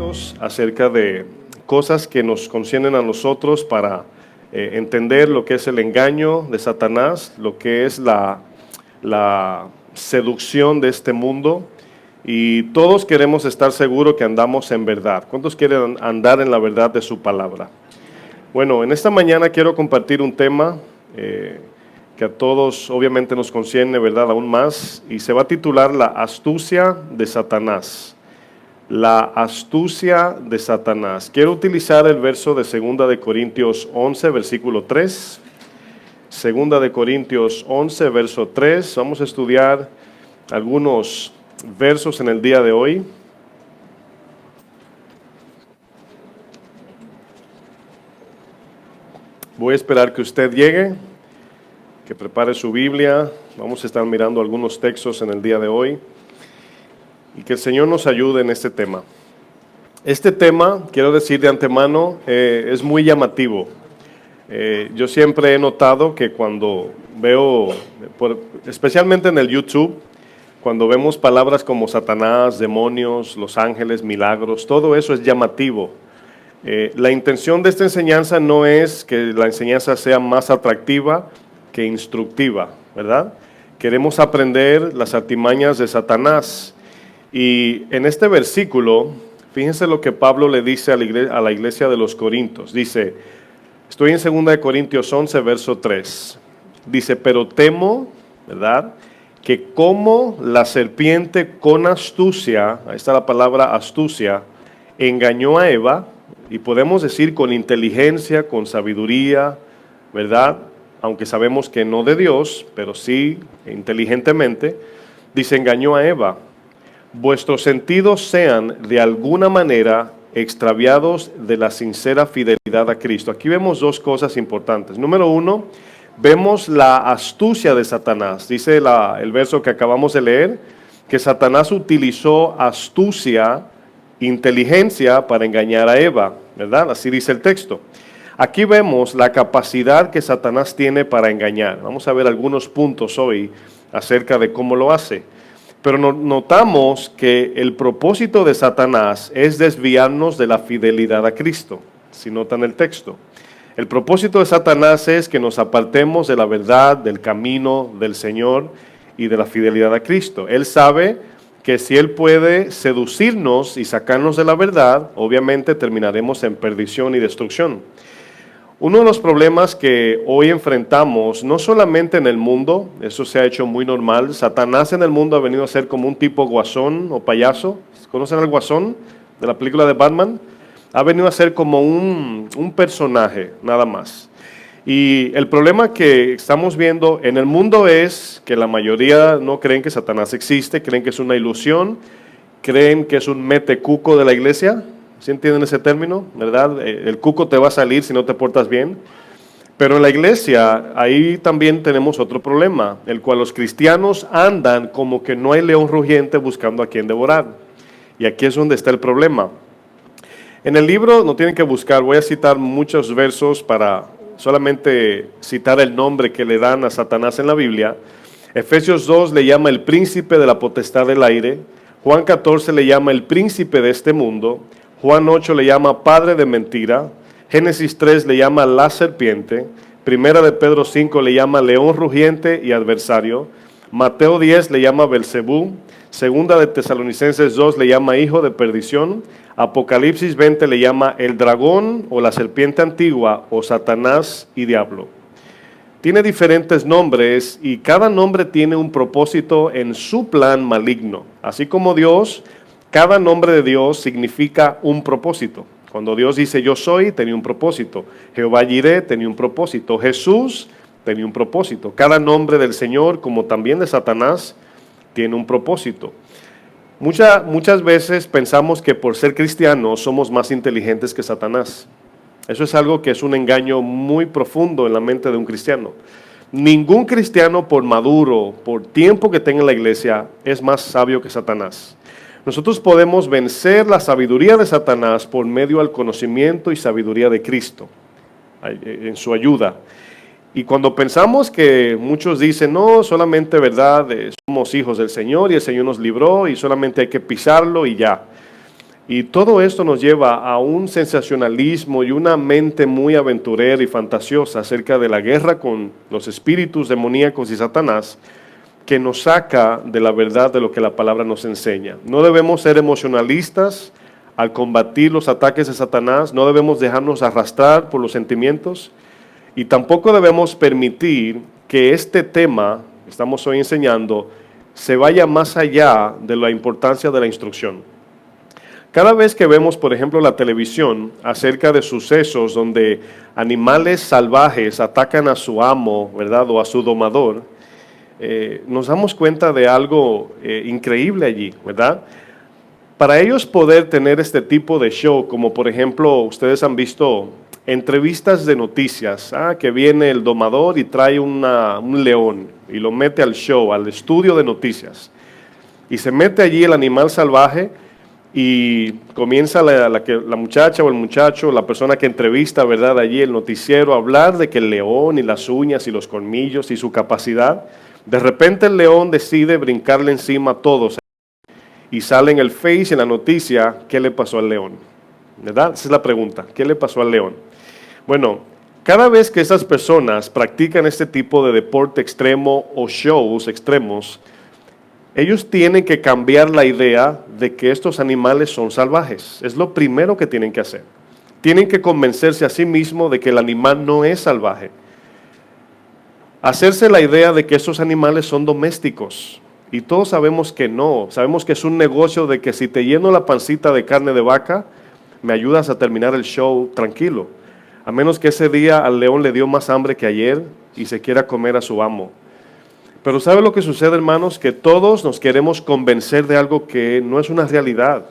minutos acerca de cosas que nos conciernen a nosotros para entender lo que es el engaño de Satanás, lo que es la seducción de este mundo. Y todos queremos estar seguros que andamos en verdad. ¿Cuántos quieren andar en la verdad de su palabra? Bueno, en esta mañana quiero compartir un tema que a todos obviamente nos concierne, ¿verdad? Aún más, y se va a titular La astucia de Satanás. La astucia de Satanás. Quiero utilizar el verso de 2 de Corintios 11, versículo 3. 2 de Corintios 11, verso 3. Vamos a estudiar algunos versos en el día de hoy. Voy a esperar que usted llegue, que prepare su Biblia. Vamos a estar mirando algunos textos en el día de hoy y que el Señor nos ayude en este tema. Este tema, quiero decir de antemano, es muy llamativo. Yo siempre he notado que cuando veo, especialmente en el YouTube, cuando vemos palabras como Satanás, demonios, los ángeles, milagros, todo eso es llamativo. La intención de esta enseñanza no es que la enseñanza sea más atractiva que instructiva, ¿verdad? Queremos aprender las artimañas de Satanás. Y en este versículo, fíjense lo que Pablo le dice a la iglesia de los Corintios. Dice, estoy en 2 de Corintios 11, verso 3. Dice, pero temo, ¿verdad?, que como la serpiente con astucia, ahí está la palabra astucia, engañó a Eva, y podemos decir con inteligencia, con sabiduría, ¿verdad?, aunque sabemos que no de Dios, pero sí inteligentemente, dice, engañó a Eva. Vuestros sentidos sean de alguna manera extraviados de la sincera fidelidad a Cristo. Aquí vemos dos cosas importantes. Número uno, vemos la astucia de Satanás. Dice el verso que acabamos de leer, que Satanás utilizó astucia, inteligencia para engañar a Eva, ¿verdad? Así dice el texto. Aquí vemos la capacidad que Satanás tiene para engañar. Vamos a ver algunos puntos hoy acerca de cómo lo hace. Pero notamos que el propósito de Satanás es desviarnos de la fidelidad a Cristo, si notan el texto. El propósito de Satanás es que nos apartemos de la verdad, del camino del Señor y de la fidelidad a Cristo. Él sabe que si Él puede seducirnos y sacarnos de la verdad, obviamente terminaremos en perdición y destrucción. Uno de los problemas que hoy enfrentamos, no solamente en el mundo, eso se ha hecho muy normal, Satanás en el mundo ha venido a ser como un tipo guasón o payaso. ¿Conocen al guasón de la película de Batman? Ha venido a ser como un personaje, nada más. Y el problema que estamos viendo en el mundo es que la mayoría no creen que Satanás existe, creen que es una ilusión, creen que es un metecuco de la iglesia. ¿Sí entienden ese término? ¿Verdad? El cuco te va a salir si no te portas bien. Pero en la iglesia, ahí también tenemos otro problema, el cual los cristianos andan como que no hay león rugiente buscando a quien devorar. Y aquí es donde está el problema. En el libro, no tienen que buscar, voy a citar muchos versos para solamente citar el nombre que le dan a Satanás en la Biblia. Efesios 2 le llama el príncipe de la potestad del aire. Juan 14 le llama el príncipe de este mundo. Juan 8 le llama padre de mentira. Génesis 3 le llama la serpiente. Primera de Pedro 5 le llama león rugiente y adversario. Mateo 10 le llama Belcebú. Segunda de Tesalonicenses 2 le llama hijo de perdición. Apocalipsis 20 le llama el dragón o la serpiente antigua o Satanás y diablo. Tiene diferentes nombres y cada nombre tiene un propósito en su plan maligno. Así como Dios, cada nombre de Dios significa un propósito. Cuando Dios dice yo soy, tenía un propósito. Jehová Jireh tenía un propósito. Jesús tenía un propósito. Cada nombre del Señor, como también de Satanás, tiene un propósito. Muchas veces pensamos que por ser cristianos somos más inteligentes que Satanás. Eso es algo que es un engaño muy profundo en la mente de un cristiano. Ningún cristiano, por maduro, por tiempo que tenga en la iglesia, es más sabio que Satanás. Nosotros podemos vencer la sabiduría de Satanás por medio del conocimiento y sabiduría de Cristo, en su ayuda. Y cuando pensamos que muchos dicen, no, solamente verdad, somos hijos del Señor y el Señor nos libró y solamente hay que pisarlo y ya. Y todo esto nos lleva a un sensacionalismo y una mente muy aventurera y fantasiosa acerca de la guerra con los espíritus demoníacos y Satanás, que nos saca de la verdad de lo que la palabra nos enseña. No debemos ser emocionalistas al combatir los ataques de Satanás, no debemos dejarnos arrastrar por los sentimientos y tampoco debemos permitir que este tema que estamos hoy enseñando se vaya más allá de la importancia de la instrucción. Cada vez que vemos, por ejemplo, la televisión acerca de sucesos donde animales salvajes atacan a su amo, ¿verdad? O a su domador, nos damos cuenta de algo increíble allí, ¿verdad? Para ellos poder tener este tipo de show, como por ejemplo, ustedes han visto entrevistas de noticias, que viene el domador y trae un león y lo mete al show, al estudio de noticias. Y se mete allí el animal salvaje y comienza la muchacha o el muchacho, la persona que entrevista, ¿verdad? Allí el noticiero, a hablar de que el león y las uñas y los colmillos y su capacidad. De repente el león decide brincarle encima a todos y sale en el Face, en la noticia, ¿qué le pasó al león? ¿Verdad? Esa es la pregunta, ¿qué le pasó al león? Bueno, cada vez que esas personas practican este tipo de deporte extremo o shows extremos, ellos tienen que cambiar la idea de que estos animales son salvajes. Es lo primero que tienen que hacer. Tienen que convencerse a sí mismos de que el animal no es salvaje. Hacerse la idea de que estos animales son domésticos. Y todos sabemos que no. Sabemos que es un negocio de que si te lleno la pancita de carne de vaca, me ayudas a terminar el show tranquilo. A menos que ese día al león le dio más hambre que ayer y se quiera comer a su amo. Pero ¿sabe lo que sucede, hermanos? Que todos nos queremos convencer de algo que no es una realidad.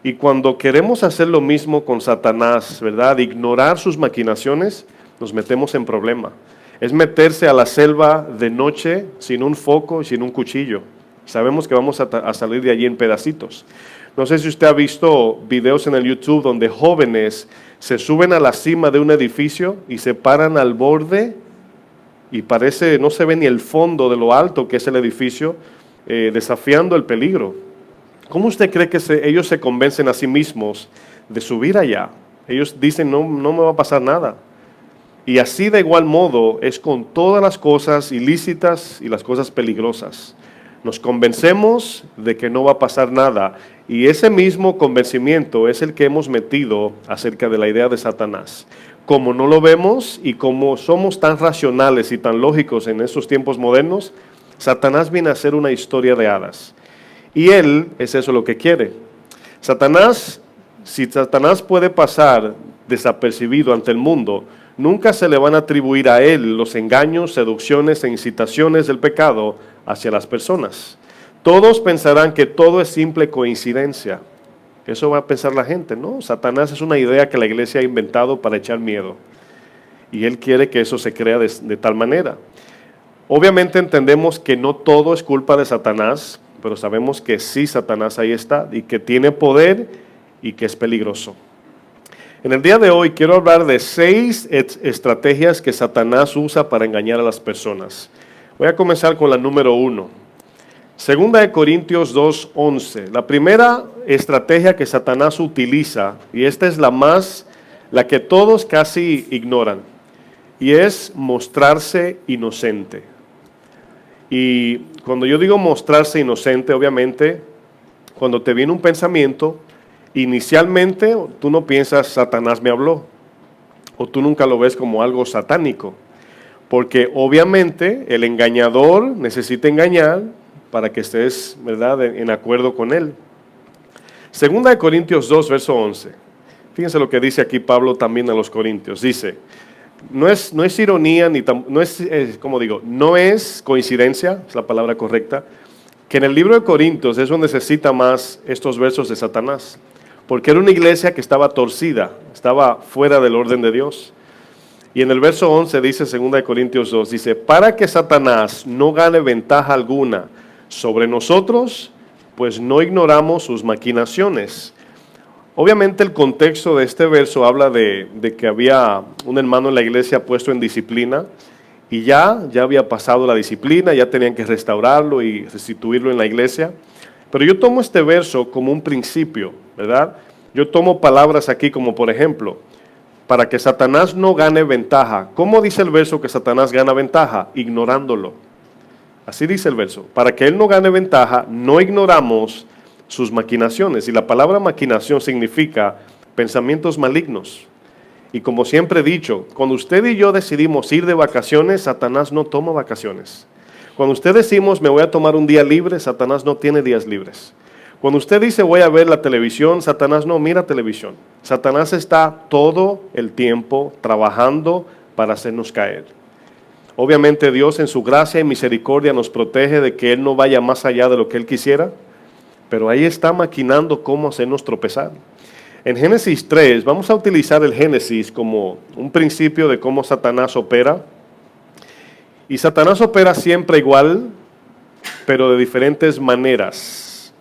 Y cuando queremos hacer lo mismo con Satanás, ¿verdad? Ignorar sus maquinaciones, nos metemos en problema. Es meterse a la selva de noche sin un foco y sin un cuchillo. Sabemos que vamos a salir de allí en pedacitos. No sé si usted ha visto videos en el YouTube donde jóvenes se suben a la cima de un edificio y se paran al borde y parece, no se ve ni el fondo de lo alto que es el edificio, desafiando el peligro. ¿Cómo usted cree que ellos se convencen a sí mismos de subir allá? Ellos dicen, no me va a pasar nada. Y así de igual modo es con todas las cosas ilícitas y las cosas peligrosas. Nos convencemos de que no va a pasar nada. Y ese mismo convencimiento es el que hemos metido acerca de la idea de Satanás. Como no lo vemos y como somos tan racionales y tan lógicos en estos tiempos modernos, Satanás viene a ser una historia de hadas. Y él es eso lo que quiere. Si Satanás puede pasar desapercibido ante el mundo, nunca se le van a atribuir a él los engaños, seducciones e incitaciones del pecado hacia las personas. Todos pensarán que todo es simple coincidencia. Eso va a pensar la gente, ¿no? Satanás es una idea que la iglesia ha inventado para echar miedo. Y él quiere que eso se crea de tal manera. Obviamente entendemos que no todo es culpa de Satanás, pero sabemos que sí, Satanás ahí está y que tiene poder y que es peligroso. En el día de hoy quiero hablar de 6 estrategias que Satanás usa para engañar a las personas. Voy a comenzar con la número 1. Segunda de Corintios 2:11. La primera estrategia que Satanás utiliza, y esta es la que todos casi ignoran, y es mostrarse inocente. Y cuando yo digo mostrarse inocente, obviamente, cuando te viene un pensamiento, inicialmente tú no piensas Satanás me habló, o tú nunca lo ves como algo satánico, porque obviamente el engañador necesita engañar para que estés, ¿verdad?, en acuerdo con él. Segunda de Corintios 2, verso 11. Fíjense lo que dice aquí Pablo también a los Corintios. Dice, no es ironía, no es coincidencia, es la palabra correcta, que en el libro de Corintios es donde se cita más estos versos de Satanás, porque era una iglesia que estaba torcida, estaba fuera del orden de Dios. Y en el verso 11 dice, 2 Corintios 2, dice, para que Satanás no gane ventaja alguna sobre nosotros, pues no ignoramos sus maquinaciones. Obviamente el contexto de este verso habla de que había un hermano en la iglesia puesto en disciplina y ya había pasado la disciplina, ya tenían que restaurarlo y restituirlo en la iglesia. Pero yo tomo este verso como un principio, ¿verdad? Yo tomo palabras aquí como por ejemplo, para que Satanás no gane ventaja. ¿Cómo dice el verso que Satanás gana ventaja? Ignorándolo. Así dice el verso. Para que él no gane ventaja, no ignoramos sus maquinaciones. Y la palabra maquinación significa pensamientos malignos. Y como siempre he dicho, cuando usted y yo decidimos ir de vacaciones, Satanás no toma vacaciones. Cuando usted decimos me voy a tomar un día libre, Satanás no tiene días libres. Cuando usted dice voy a ver la televisión, Satanás no mira televisión. Satanás está todo el tiempo trabajando para hacernos caer. Obviamente Dios en su gracia y misericordia nos protege de que Él no vaya más allá de lo que Él quisiera, pero ahí está maquinando cómo hacernos tropezar. En Génesis 3, vamos a utilizar el Génesis como un principio de cómo Satanás opera. Y Satanás opera siempre igual, pero de diferentes maneras.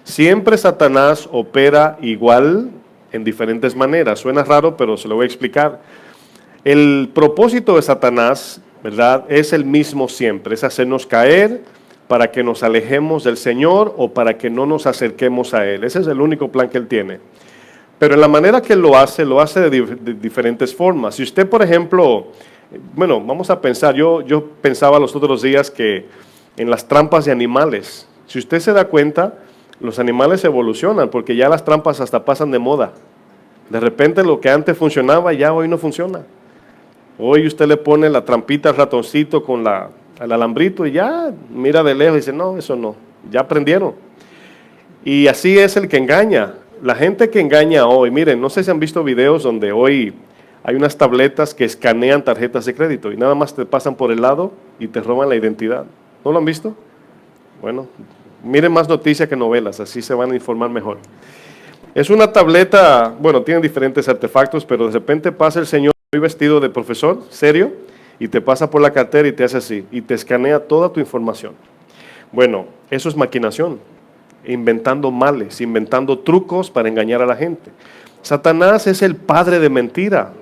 Siempre Satanás opera igual en diferentes maneras. Suena raro, pero se lo voy a explicar. El propósito de Satanás, ¿verdad?, es el mismo siempre, es hacernos caer para que nos alejemos del Señor o para que no nos acerquemos a Él. Ese es el único plan que Él tiene. Pero en la manera que Él lo hace de diferentes formas. Si usted, por ejemplo, bueno, vamos a pensar, yo pensaba los otros días que en las trampas de animales, si usted se da cuenta, los animales evolucionan porque ya las trampas hasta pasan de moda. De repente lo que antes funcionaba ya hoy no funciona. Hoy usted le pone la trampita al ratoncito con el alambrito y ya mira de lejos y dice, no, eso no, ya aprendieron. Y así es el que engaña. La gente que engaña hoy, miren, no sé si han visto videos donde hoy hay unas tabletas que escanean tarjetas de crédito y nada más te pasan por el lado y te roban la identidad. ¿No lo han visto? Bueno, miren más noticias que novelas, así se van a informar mejor. Es una tableta, bueno, tienen diferentes artefactos, pero de repente pasa el señor muy vestido de profesor, serio, y te pasa por la cartera y te hace así, y te escanea toda tu información. Bueno, eso es maquinación, inventando males, inventando trucos para engañar a la gente. Satanás es el padre de mentira,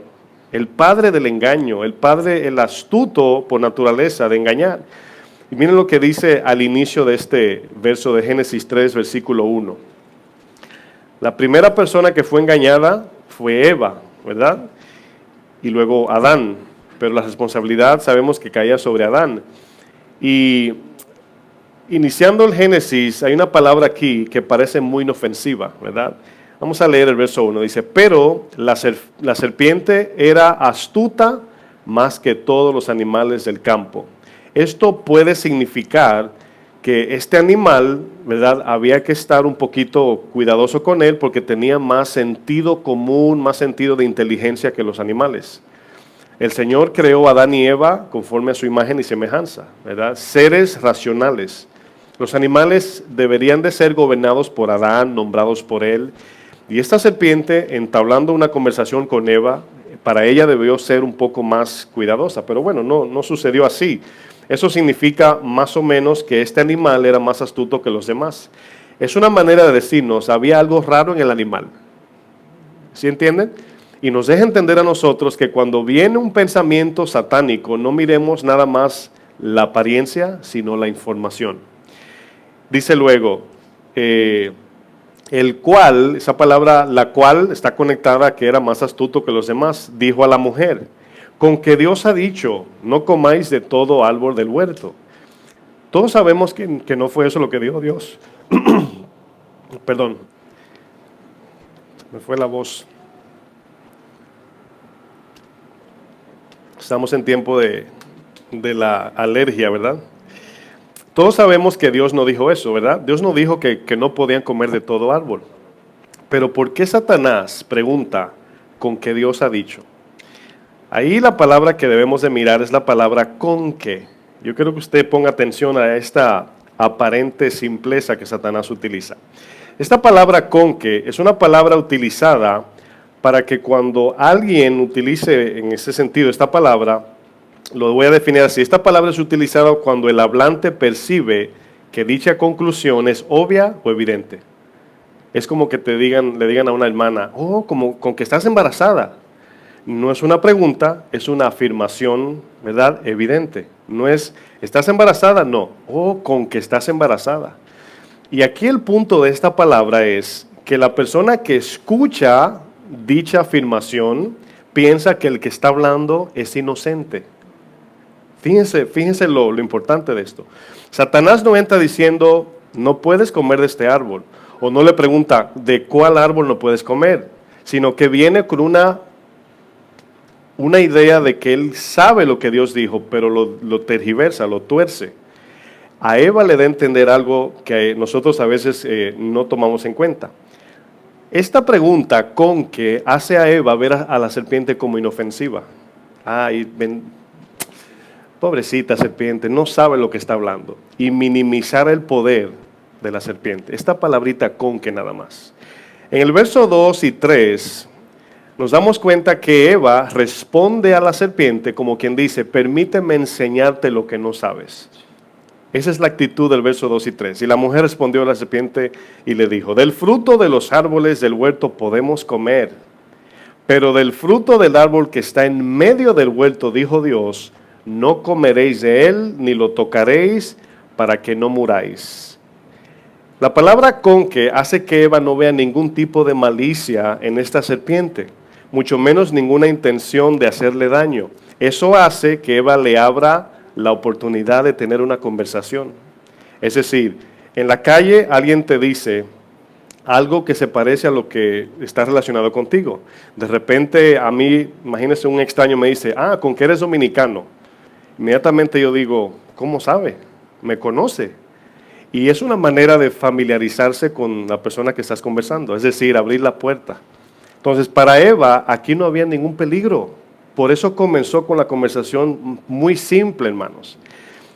el padre del engaño, el astuto por naturaleza de engañar. Y miren lo que dice al inicio de este verso de Génesis 3, versículo 1. La primera persona que fue engañada fue Eva, ¿verdad? Y luego Adán, pero la responsabilidad sabemos que caía sobre Adán. Y iniciando el Génesis, hay una palabra aquí que parece muy inofensiva, ¿verdad? Vamos a leer el verso 1, dice, pero la serpiente era astuta más que todos los animales del campo. Esto puede significar que este animal, ¿verdad?, había que estar un poquito cuidadoso con él porque tenía más sentido común, más sentido de inteligencia que los animales. El Señor creó a Adán y Eva conforme a su imagen y semejanza, ¿verdad? Seres racionales. Los animales deberían de ser gobernados por Adán, nombrados por él. Y esta serpiente, entablando una conversación con Eva, para ella debió ser un poco más cuidadosa. Pero bueno, no sucedió así. Eso significa más o menos que este animal era más astuto que los demás. Es una manera de decirnos, había algo raro en el animal. ¿Sí entienden? Y nos deja entender a nosotros que cuando viene un pensamiento satánico, no miremos nada más la apariencia, sino la información. Dice luego, el cual, esa palabra, la cual, está conectada a que era más astuto que los demás, dijo a la mujer, con que Dios ha dicho, no comáis de todo árbol del huerto. Todos sabemos que no fue eso lo que dijo Dios. Perdón, me fue la voz. Estamos en tiempo de la alergia, ¿verdad? Todos sabemos que Dios no dijo eso, ¿verdad? Dios no dijo que no podían comer de todo árbol. Pero ¿por qué Satanás pregunta con que Dios ha dicho? Ahí la palabra que debemos de mirar es la palabra con que. Yo quiero que usted ponga atención a esta aparente simpleza que Satanás utiliza. Esta palabra con que es una palabra utilizada para que cuando alguien utilice en ese sentido esta palabra, lo voy a definir así. Esta palabra es utilizada cuando el hablante percibe que dicha conclusión es obvia o evidente. Es como que le digan a una hermana, como con que estás embarazada. No es una pregunta, es una afirmación, ¿verdad?, evidente. No es, ¿estás embarazada? No. Con que estás embarazada. Y aquí el punto de esta palabra es que la persona que escucha dicha afirmación piensa que el que está hablando es inocente. Fíjense lo importante de esto. Satanás no entra diciendo, no puedes comer de este árbol, o no le pregunta, ¿de cuál árbol no puedes comer? Sino que viene con una idea de que él sabe lo que Dios dijo, pero lo tergiversa, lo tuerce. A Eva le da a entender algo que nosotros a veces no tomamos en cuenta. Esta pregunta con que hace a Eva ver a la serpiente como inofensiva. Pobrecita serpiente, no sabe lo que está hablando. Y minimizar el poder de la serpiente. Esta palabrita con que nada más. En el verso 2 y 3 nos damos cuenta que Eva responde a la serpiente como quien dice, permíteme enseñarte lo que no sabes. Esa es la actitud del verso 2 y 3. Y la mujer respondió a la serpiente y le dijo, del fruto de los árboles del huerto podemos comer, pero del fruto del árbol que está en medio del huerto, dijo Dios, no comeréis de él ni lo tocaréis para que no muráis. La palabra con que hace que Eva no vea ningún tipo de malicia en esta serpiente, mucho menos ninguna intención de hacerle daño. Eso hace que Eva le abra la oportunidad de tener una conversación. Es decir, en la calle alguien te dice algo que se parece a lo que está relacionado contigo. De repente a mí, imagínese un extraño me dice, ¿con qué eres dominicano? Inmediatamente yo digo, ¿cómo sabe? ¿Me conoce? Y es una manera de familiarizarse con la persona que estás conversando, es decir, abrir la puerta. Entonces, para Eva, aquí no había ningún peligro. Por eso comenzó con la conversación muy simple, hermanos.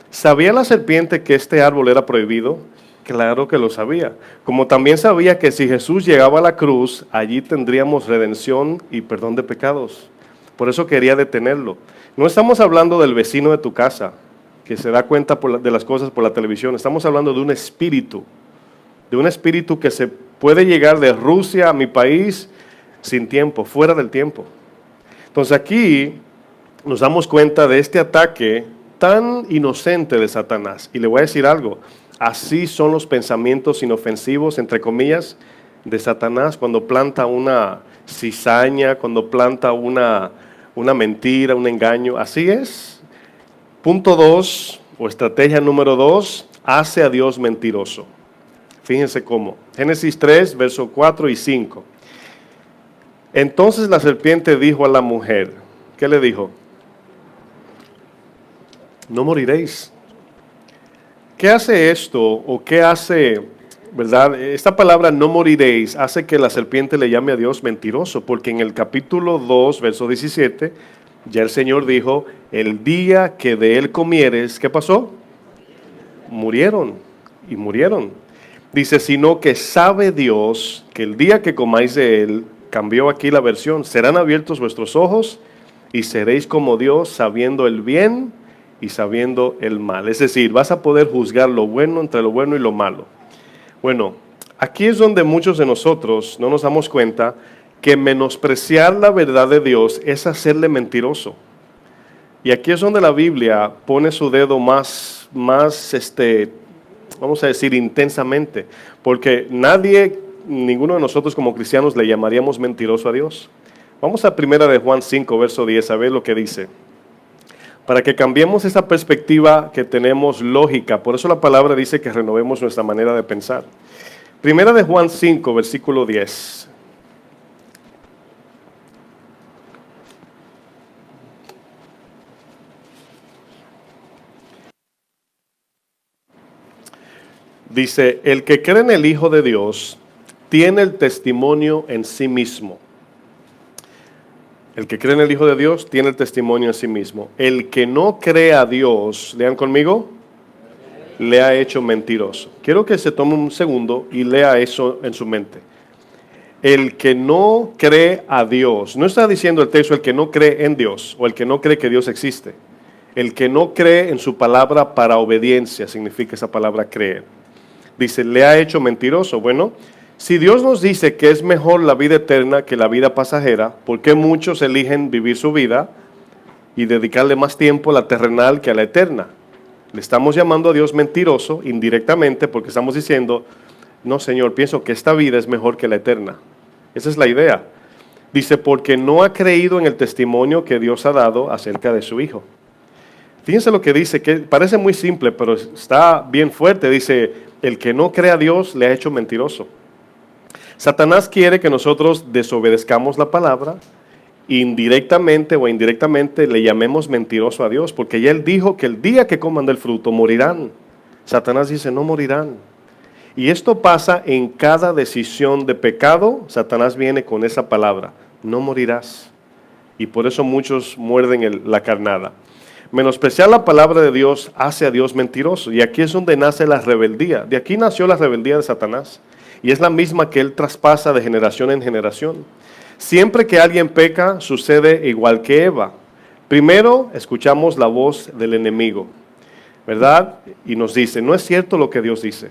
¿Sabía la serpiente que este árbol era prohibido? Claro que lo sabía. Como también sabía que si Jesús llegaba a la cruz, allí tendríamos redención y perdón de pecados. Por eso quería detenerlo. No estamos hablando del vecino de tu casa, que se da cuenta de las cosas por la televisión. Estamos hablando de un espíritu que se puede llegar de Rusia a mi país sin tiempo, fuera del tiempo. Entonces aquí nos damos cuenta de este ataque tan inocente de Satanás. Y le voy a decir algo, así son los pensamientos inofensivos, entre comillas, de Satanás cuando planta una cizaña, cuando planta una mentira, un engaño. Así es. Punto 2, o estrategia número 2, hace a Dios mentiroso. Fíjense cómo. Génesis 3, verso 4 y 5. Entonces la serpiente dijo a la mujer, ¿qué le dijo? No moriréis. ¿Qué hace esto o qué hace, verdad? Esta palabra no moriréis hace que la serpiente le llame a Dios mentiroso, porque en el capítulo 2, verso 17, ya el Señor dijo, el día que de él comieres, ¿qué pasó? Murieron y murieron. Dice, sino que sabe Dios que el día que comáis de él, cambió aquí la versión, serán abiertos vuestros ojos y seréis como Dios, sabiendo el bien y sabiendo el mal. Es decir, vas a poder juzgar lo bueno entre lo bueno y lo malo. Bueno, aquí es donde muchos de nosotros no nos damos cuenta que menospreciar la verdad de Dios es hacerle mentiroso. Y aquí es donde la Biblia pone su dedo más vamos a decir, intensamente, porque ninguno de nosotros como cristianos le llamaríamos mentiroso a Dios. Vamos a 1 de Juan 5, verso 10, a ver lo que dice. Para que cambiemos esa perspectiva que tenemos lógica, por eso la palabra dice que renovemos nuestra manera de pensar. 1 de Juan 5, versículo 10. Dice, el que cree en el Hijo de Dios tiene el testimonio en sí mismo. El que cree en el Hijo de Dios tiene el testimonio en sí mismo. El que no cree a Dios, lean conmigo, le ha hecho mentiroso. Quiero que se tome un segundo y lea eso en su mente. El que no cree a Dios, no está diciendo el texto el que no cree en Dios o el que no cree que Dios existe. El que no cree en su palabra para obediencia, significa esa palabra creer. Dice, le ha hecho mentiroso. Bueno, si Dios nos dice que es mejor la vida eterna que la vida pasajera, ¿por qué muchos eligen vivir su vida y dedicarle más tiempo a la terrenal que a la eterna? Le estamos llamando a Dios mentiroso indirectamente porque estamos diciendo, No, Señor, pienso que esta vida es mejor que la eterna. Esa es la idea. Dice, porque no ha creído en el testimonio que Dios ha dado acerca de su Hijo. Fíjense lo que dice, que parece muy simple, pero está bien fuerte. Dice, el que no cree a Dios le ha hecho mentiroso. Satanás quiere que nosotros desobedezcamos la palabra, indirectamente o indirectamente le llamemos mentiroso a Dios, porque ya Él dijo que el día que coman del fruto morirán. Satanás dice, no morirán. Y esto pasa en cada decisión de pecado. Satanás viene con esa palabra, no morirás. Y por eso muchos muerden la carnada. Menospreciar la palabra de Dios hace a Dios mentiroso. Y aquí es donde nace la rebeldía. De aquí nació la rebeldía de Satanás. Y es la misma que él traspasa de generación en generación. Siempre que alguien peca, sucede igual que Eva. Primero, escuchamos la voz del enemigo, ¿verdad? Y nos dice, no es cierto lo que Dios dice.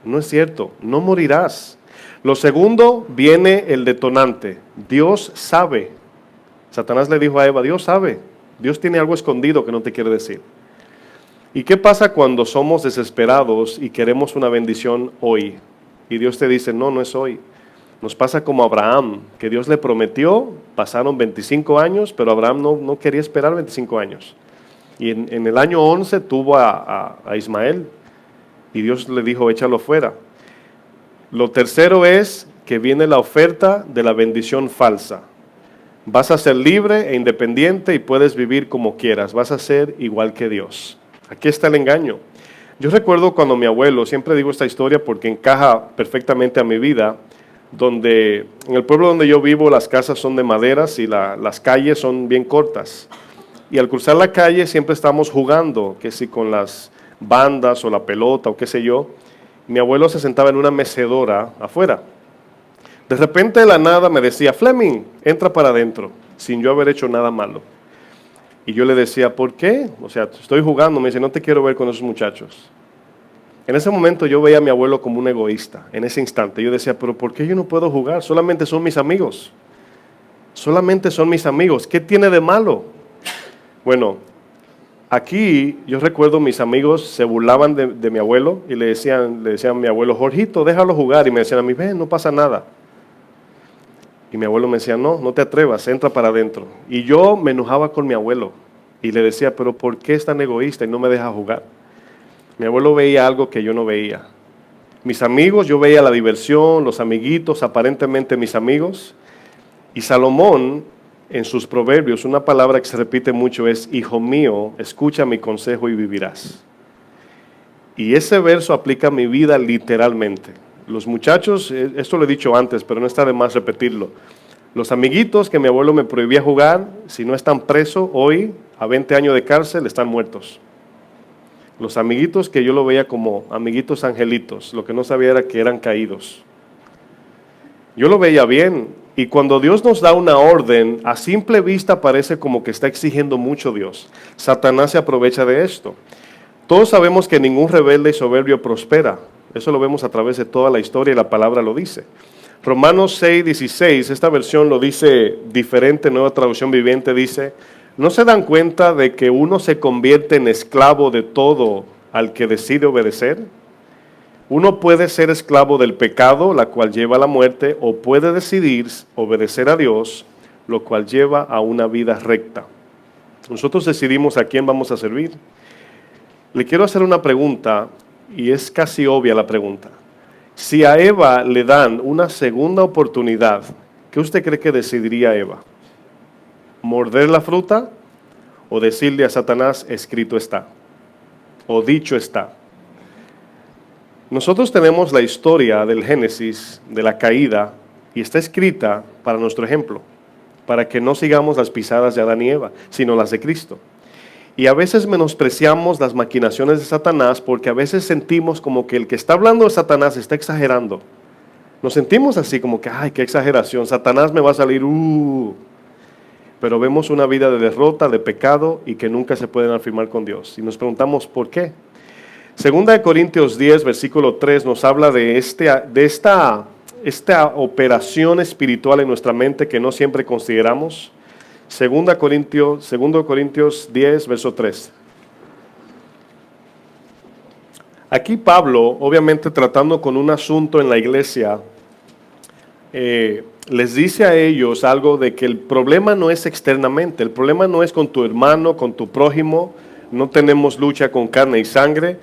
No es cierto, no morirás. Lo segundo, viene el detonante. Dios sabe. Satanás le dijo a Eva, Dios sabe. Dios tiene algo escondido que no te quiere decir. ¿Y qué pasa cuando somos desesperados y queremos una bendición hoy? Y Dios te dice, no, no es hoy. Nos pasa como a Abraham, que Dios le prometió, pasaron 25 años, pero Abraham no quería esperar 25 años. Y en el año 11 tuvo a Ismael, y Dios le dijo, échalo fuera. Lo tercero es que viene la oferta de la bendición falsa. Vas a ser libre e independiente y puedes vivir como quieras. Vas a ser igual que Dios. Aquí está el engaño. Yo recuerdo cuando mi abuelo, siempre digo esta historia porque encaja perfectamente a mi vida, donde en el pueblo donde yo vivo las casas son de maderas y las calles son bien cortas. Y al cruzar la calle siempre estamos jugando, que si con las bandas o la pelota o qué sé yo. Mi abuelo se sentaba en una mecedora afuera. De repente de la nada me decía, Fleming, entra para adentro, sin yo haber hecho nada malo. Y yo le decía, ¿por qué? O sea, estoy jugando. Me dice, no te quiero ver con esos muchachos. En ese momento yo veía a mi abuelo como un egoísta. En ese instante yo decía, pero ¿por qué yo no puedo jugar? Solamente son mis amigos. Solamente son mis amigos. ¿Qué tiene de malo? Bueno, aquí yo recuerdo mis amigos se burlaban de mi abuelo y le decían a mi abuelo, Jorgito, déjalo jugar. Y me decían a mí, ven, no pasa nada. Y mi abuelo me decía, no te atrevas, entra para adentro. Y yo me enojaba con mi abuelo y le decía, pero ¿por qué es tan egoísta y no me deja jugar? Mi abuelo veía algo que yo no veía. Mis amigos, yo veía la diversión, los amiguitos, aparentemente mis amigos. Y Salomón, en sus proverbios, una palabra que se repite mucho es, hijo mío, escucha mi consejo y vivirás. Y ese verso aplica a mi vida literalmente. Los muchachos, esto lo he dicho antes, pero no está de más repetirlo. Los amiguitos que mi abuelo me prohibía jugar, si no están presos hoy, a 20 años de cárcel, están muertos. Los amiguitos que yo lo veía como amiguitos angelitos, lo que no sabía era que eran caídos. Yo lo veía bien, y cuando Dios nos da una orden, a simple vista parece como que está exigiendo mucho Dios. Satanás se aprovecha de esto. Todos sabemos que ningún rebelde y soberbio prospera. Eso lo vemos a través de toda la historia y la palabra lo dice. Romanos 6:16, esta versión lo dice diferente, Nueva Traducción Viviente dice, ¿no se dan cuenta de que uno se convierte en esclavo de todo al que decide obedecer? Uno puede ser esclavo del pecado, la cual lleva a la muerte, o puede decidir obedecer a Dios, lo cual lleva a una vida recta. Nosotros decidimos a quién vamos a servir. Le quiero hacer una pregunta, y es casi obvia la pregunta. Si a Eva le dan una segunda oportunidad, ¿qué usted cree que decidiría Eva? ¿Morder la fruta o decirle a Satanás, escrito está, o dicho está? Nosotros tenemos la historia del Génesis, de la caída, y está escrita para nuestro ejemplo, para que no sigamos las pisadas de Adán y Eva, sino las de Cristo. Y a veces menospreciamos las maquinaciones de Satanás porque a veces sentimos como que el que está hablando de Satanás está exagerando. Nos sentimos así como que, ay, qué exageración, Satanás me va a salir, Pero vemos una vida de derrota, de pecado y que nunca se pueden afirmar con Dios. Y nos preguntamos, ¿por qué? Segunda de Corintios 10, versículo 3, nos habla de esta operación espiritual en nuestra mente que no siempre consideramos. 2 Corintios 10, verso 3. Aquí Pablo, obviamente tratando con un asunto en la iglesia, les dice a ellos algo de que el problema no es externamente, el problema no es con tu hermano, con tu prójimo, no tenemos lucha con carne y sangre,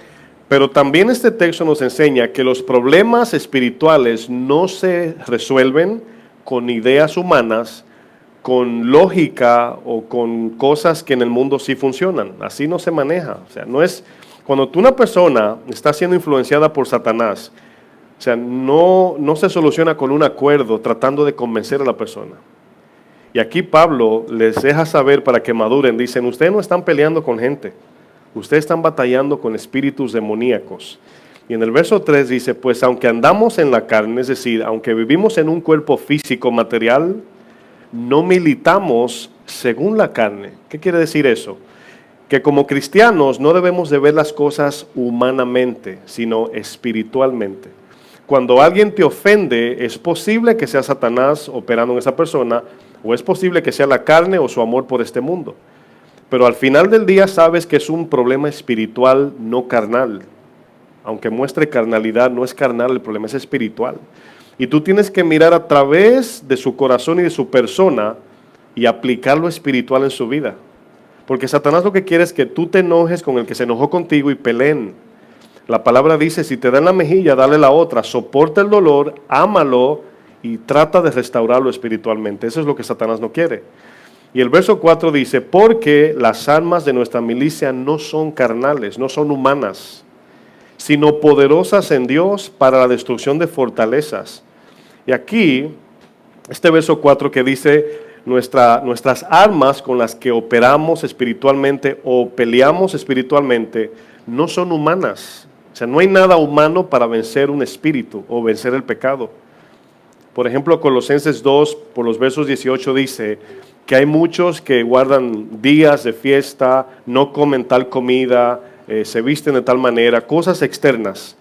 pero también este texto nos enseña que los problemas espirituales no se resuelven con ideas humanas, con lógica o con cosas que en el mundo sí funcionan. Así no se maneja. O sea, no es cuando una persona está siendo influenciada por Satanás, o sea, no se soluciona con un acuerdo tratando de convencer a la persona. Y aquí Pablo les deja saber para que maduren. Dicen, ustedes no están peleando con gente, ustedes están batallando con espíritus demoníacos. Y en el verso 3 dice, pues aunque andamos en la carne, es decir, aunque vivimos en un cuerpo físico, material, no militamos según la carne. ¿Qué quiere decir eso? Que como cristianos no debemos de ver las cosas humanamente, sino espiritualmente. Cuando alguien te ofende, es posible que sea Satanás operando en esa persona, o es posible que sea la carne o su amor por este mundo. Pero al final del día sabes que es un problema espiritual, no carnal. Aunque muestre carnalidad, no es carnal, el problema es espiritual. Y tú tienes que mirar a través de su corazón y de su persona y aplicar lo espiritual en su vida. Porque Satanás lo que quiere es que tú te enojes con el que se enojó contigo y peleen. La palabra dice, si te dan la mejilla, dale la otra. Soporta el dolor, ámalo y trata de restaurarlo espiritualmente. Eso es lo que Satanás no quiere. Y el verso 4 dice, porque las armas de nuestra milicia no son carnales, no son humanas, sino poderosas en Dios para la destrucción de fortalezas. Y aquí, este verso 4 que dice, nuestras armas con las que operamos espiritualmente o peleamos espiritualmente no son humanas. O sea, no hay nada humano para vencer un espíritu o vencer el pecado. Por ejemplo, Colosenses 2, por los versos 18 dice que hay muchos que guardan días de fiesta, no comen tal comida, se visten de tal manera, cosas externas.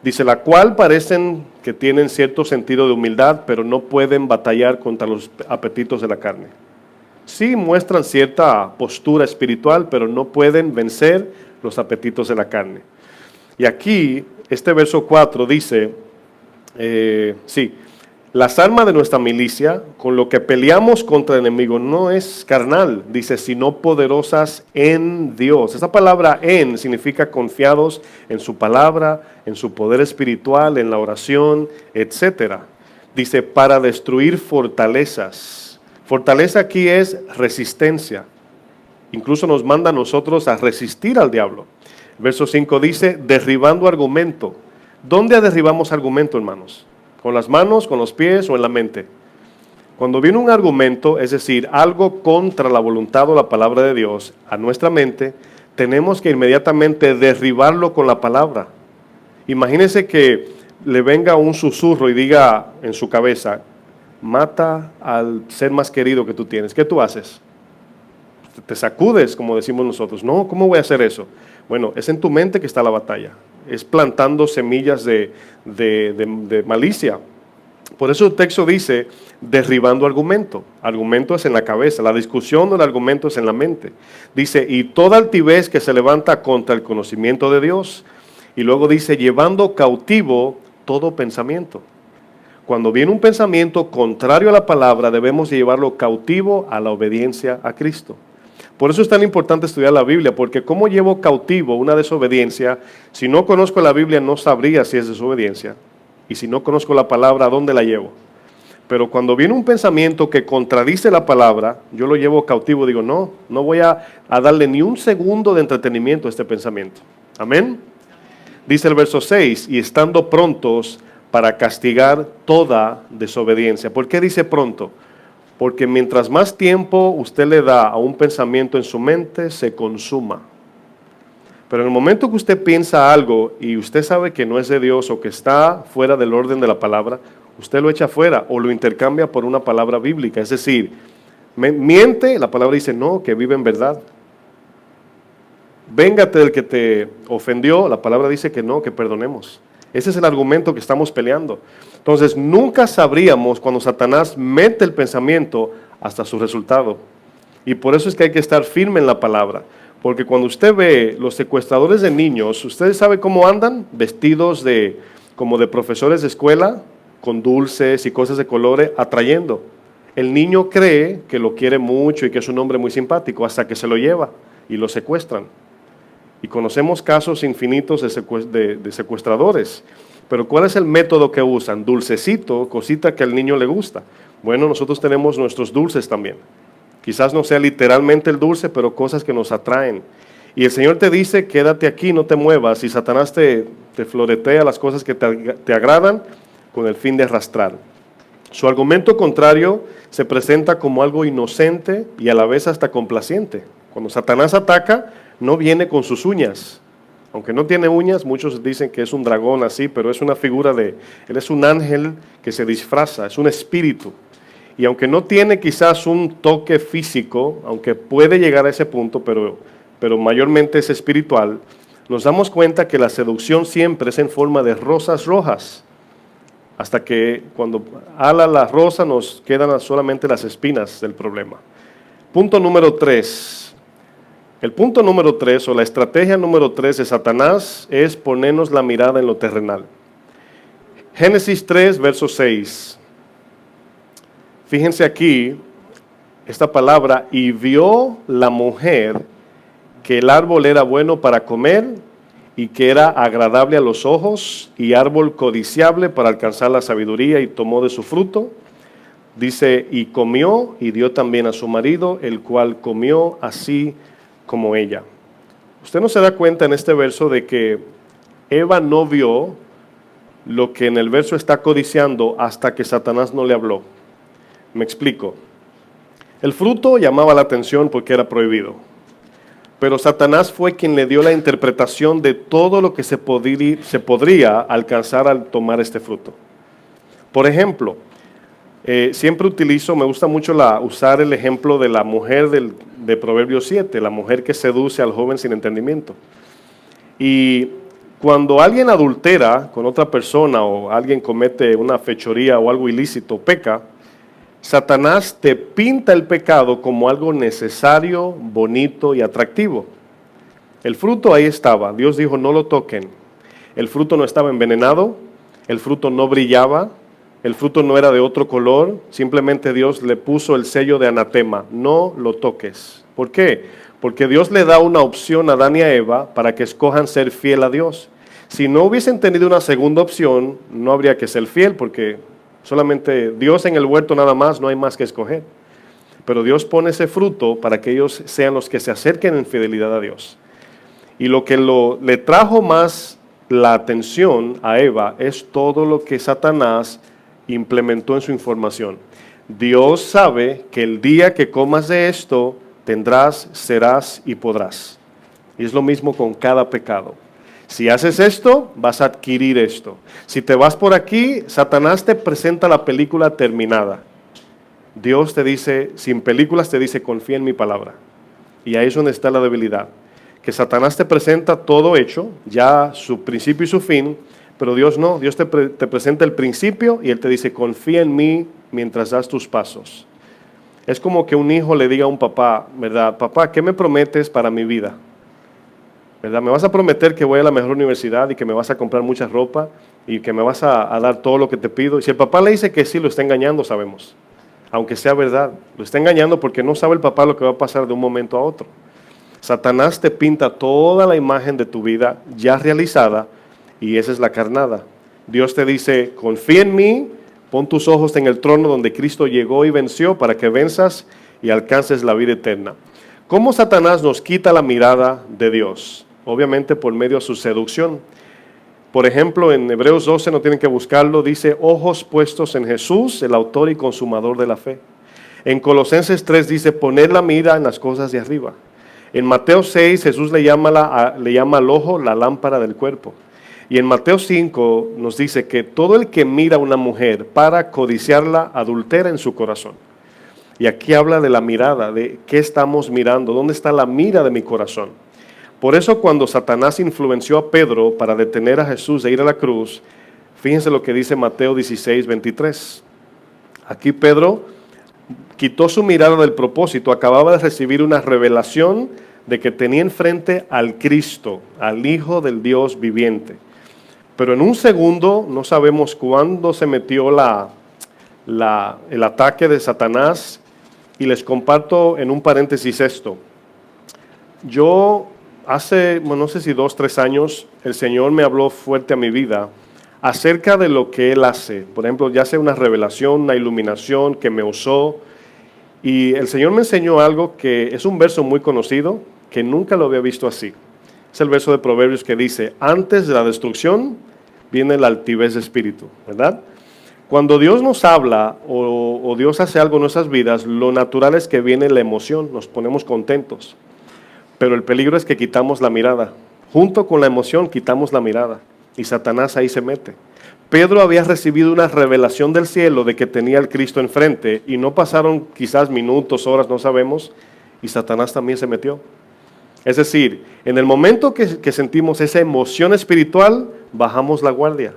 Dice, la cual parecen que tienen cierto sentido de humildad, pero no pueden batallar contra los apetitos de la carne. Sí muestran cierta postura espiritual, pero no pueden vencer los apetitos de la carne. Y aquí, este verso 4 dice, las armas de nuestra milicia, con lo que peleamos contra el enemigo, no es carnal, dice, sino poderosas en Dios. Esa palabra en significa confiados en su palabra, en su poder espiritual, en la oración, etc. Dice, para destruir fortalezas. Fortaleza aquí es resistencia. Incluso nos manda a nosotros a resistir al diablo. Verso 5 dice, derribando argumento. ¿Dónde derribamos argumento, hermanos? ¿Con las manos, con los pies o en la mente? Cuando viene un argumento, es decir, algo contra la voluntad o la palabra de Dios a nuestra mente, tenemos que inmediatamente derribarlo con la palabra. Imagínese que le venga un susurro y diga en su cabeza, mata al ser más querido que tú tienes. ¿Qué tú haces? Te sacudes, como decimos nosotros. No, ¿cómo voy a hacer eso? Bueno, es en tu mente que está la batalla. Es plantando semillas de malicia. Por eso el texto dice, derribando argumento. Argumento es en la cabeza, la discusión del argumento es en la mente. Dice, y toda altivez que se levanta contra el conocimiento de Dios. Y luego dice, llevando cautivo todo pensamiento. Cuando viene un pensamiento contrario a la palabra, debemos llevarlo cautivo a la obediencia a Cristo. Por eso es tan importante estudiar la Biblia, porque ¿cómo llevo cautivo una desobediencia? Si no conozco la Biblia, no sabría si es desobediencia. Y si no conozco la palabra, ¿a dónde la llevo? Pero cuando viene un pensamiento que contradice la palabra, yo lo llevo cautivo. Digo, no voy a darle ni un segundo de entretenimiento a este pensamiento. Amén. Dice el verso 6, y estando prontos para castigar toda desobediencia. ¿Por qué dice pronto? Porque mientras más tiempo usted le da a un pensamiento en su mente, se consuma. Pero en el momento que usted piensa algo y usted sabe que no es de Dios o que está fuera del orden de la palabra, usted lo echa fuera o lo intercambia por una palabra bíblica. Es decir, miente, la palabra dice no, que vive en verdad. Véngate del que te ofendió, la palabra dice que no, que perdonemos. Ese es el argumento que estamos peleando. Entonces, nunca sabríamos cuando Satanás mete el pensamiento hasta su resultado. Y por eso es que hay que estar firme en la palabra. Porque cuando usted ve los secuestradores de niños, ¿ustedes saben cómo andan? Vestidos como de profesores de escuela, con dulces y cosas de colores, atrayendo. El niño cree que lo quiere mucho y que es un hombre muy simpático hasta que se lo lleva y lo secuestran. Y conocemos casos infinitos de secuestradores. Pero ¿cuál es el método que usan? Dulcecito, cosita que al niño le gusta. Bueno, nosotros tenemos nuestros dulces también. Quizás no sea literalmente el dulce, pero cosas que nos atraen. Y el Señor te dice, quédate aquí, no te muevas. Y Satanás te floretea las cosas que te agradan con el fin de arrastrar. Su argumento contrario se presenta como algo inocente y a la vez hasta complaciente. Cuando Satanás ataca, no viene con sus uñas. Aunque no tiene uñas, muchos dicen que es un dragón así, pero es una figura él es un ángel que se disfraza, es un espíritu. Y aunque no tiene quizás un toque físico, aunque puede llegar a ese punto, pero mayormente es espiritual, nos damos cuenta que la seducción siempre es en forma de rosas rojas, hasta que cuando ala la rosa nos quedan solamente las espinas del problema. Punto número 3. El punto número 3 o la estrategia número 3 de Satanás es ponernos la mirada en lo terrenal. Génesis 3, verso 6. Fíjense aquí, esta palabra, y vio la mujer que el árbol era bueno para comer y que era agradable a los ojos y árbol codiciable para alcanzar la sabiduría y tomó de su fruto. Dice, y comió y dio también a su marido, el cual comió así como ella. Usted no se da cuenta en este verso de que Eva no vio lo que en el verso está codiciando hasta que Satanás no le habló. Me explico. El fruto llamaba la atención porque era prohibido. Pero Satanás fue quien le dio la interpretación de todo lo que se podría alcanzar al tomar este fruto. Por ejemplo, siempre me gusta mucho usar el ejemplo de la mujer de Proverbios 7, la mujer que seduce al joven sin entendimiento. Y cuando alguien adultera con otra persona o alguien comete una fechoría o algo ilícito, peca, Satanás te pinta el pecado como algo necesario, bonito y atractivo. El fruto ahí estaba, Dios dijo no lo toquen. El fruto no estaba envenenado, el fruto no brillaba, el fruto no era de otro color, simplemente Dios le puso el sello de anatema, no lo toques. ¿Por qué? Porque Dios le da una opción a Adán y a Eva para que escojan ser fiel a Dios. Si no hubiesen tenido una segunda opción, no habría que ser fiel porque solamente Dios en el huerto nada más, no hay más que escoger. Pero Dios pone ese fruto para que ellos sean los que se acerquen en fidelidad a Dios. Y lo que le trajo más la atención a Eva es todo lo que Satanás implementó en su información. Dios sabe que el día que comas de esto, tendrás, serás y podrás. Y es lo mismo con cada pecado. Si haces esto, vas a adquirir esto. Si te vas por aquí, Satanás te presenta la película terminada. Dios te dice, sin películas te dice, confía en mi palabra. Y ahí es donde está la debilidad. Que Satanás te presenta todo hecho, ya su principio y su fin, pero Dios no. Dios te presenta el principio y Él te dice, confía en mí mientras das tus pasos. Es como que un hijo le diga a un papá, ¿verdad? Papá, ¿qué me prometes para mi vida? ¿Verdad? Me vas a prometer que voy a la mejor universidad y que me vas a comprar mucha ropa y que me vas a dar todo lo que te pido. Y si el papá le dice que sí, lo está engañando, sabemos. Aunque sea verdad, lo está engañando porque no sabe el papá lo que va a pasar de un momento a otro. Satanás te pinta toda la imagen de tu vida ya realizada y esa es la carnada. Dios te dice, confía en mí, pon tus ojos en el trono donde Cristo llegó y venció para que venzas y alcances la vida eterna. ¿Cómo Satanás nos quita la mirada de Dios? Obviamente por medio de su seducción. Por ejemplo, en Hebreos 12, no tienen que buscarlo, dice, ojos puestos en Jesús, el autor y consumador de la fe. En Colosenses 3 dice, poner la mira en las cosas de arriba. En Mateo 6, Jesús le llama al ojo la lámpara del cuerpo. Y en Mateo 5 nos dice que todo el que mira a una mujer para codiciarla, adultera en su corazón. Y aquí habla de la mirada, de qué estamos mirando, dónde está la mira de mi corazón. Por eso cuando Satanás influenció a Pedro para detener a Jesús de ir a la cruz, fíjense lo que dice Mateo 16, 23. Aquí Pedro quitó su mirada del propósito, acababa de recibir una revelación de que tenía enfrente al Cristo, al Hijo del Dios viviente. Pero en un segundo, no sabemos cuándo se metió el ataque de Satanás, y les comparto en un paréntesis esto. Yo hace, no sé si 2, 3 años, el Señor me habló fuerte a mi vida acerca de lo que Él hace. Por ejemplo, ya sea una revelación, una iluminación que me usó. Y el Señor me enseñó algo que es un verso muy conocido, que nunca lo había visto así. Es el verso de Proverbios que dice, antes de la destrucción viene la altivez de espíritu, ¿verdad? Cuando Dios nos habla o Dios hace algo en nuestras vidas, lo natural es que viene la emoción, nos ponemos contentos. Pero el peligro es que quitamos la mirada. Junto con la emoción quitamos la mirada. Y Satanás ahí se mete. Pedro había recibido una revelación del cielo de que tenía al Cristo enfrente y no pasaron quizás minutos, horas, no sabemos, y Satanás también se metió. Es decir, en el momento que sentimos esa emoción espiritual, bajamos la guardia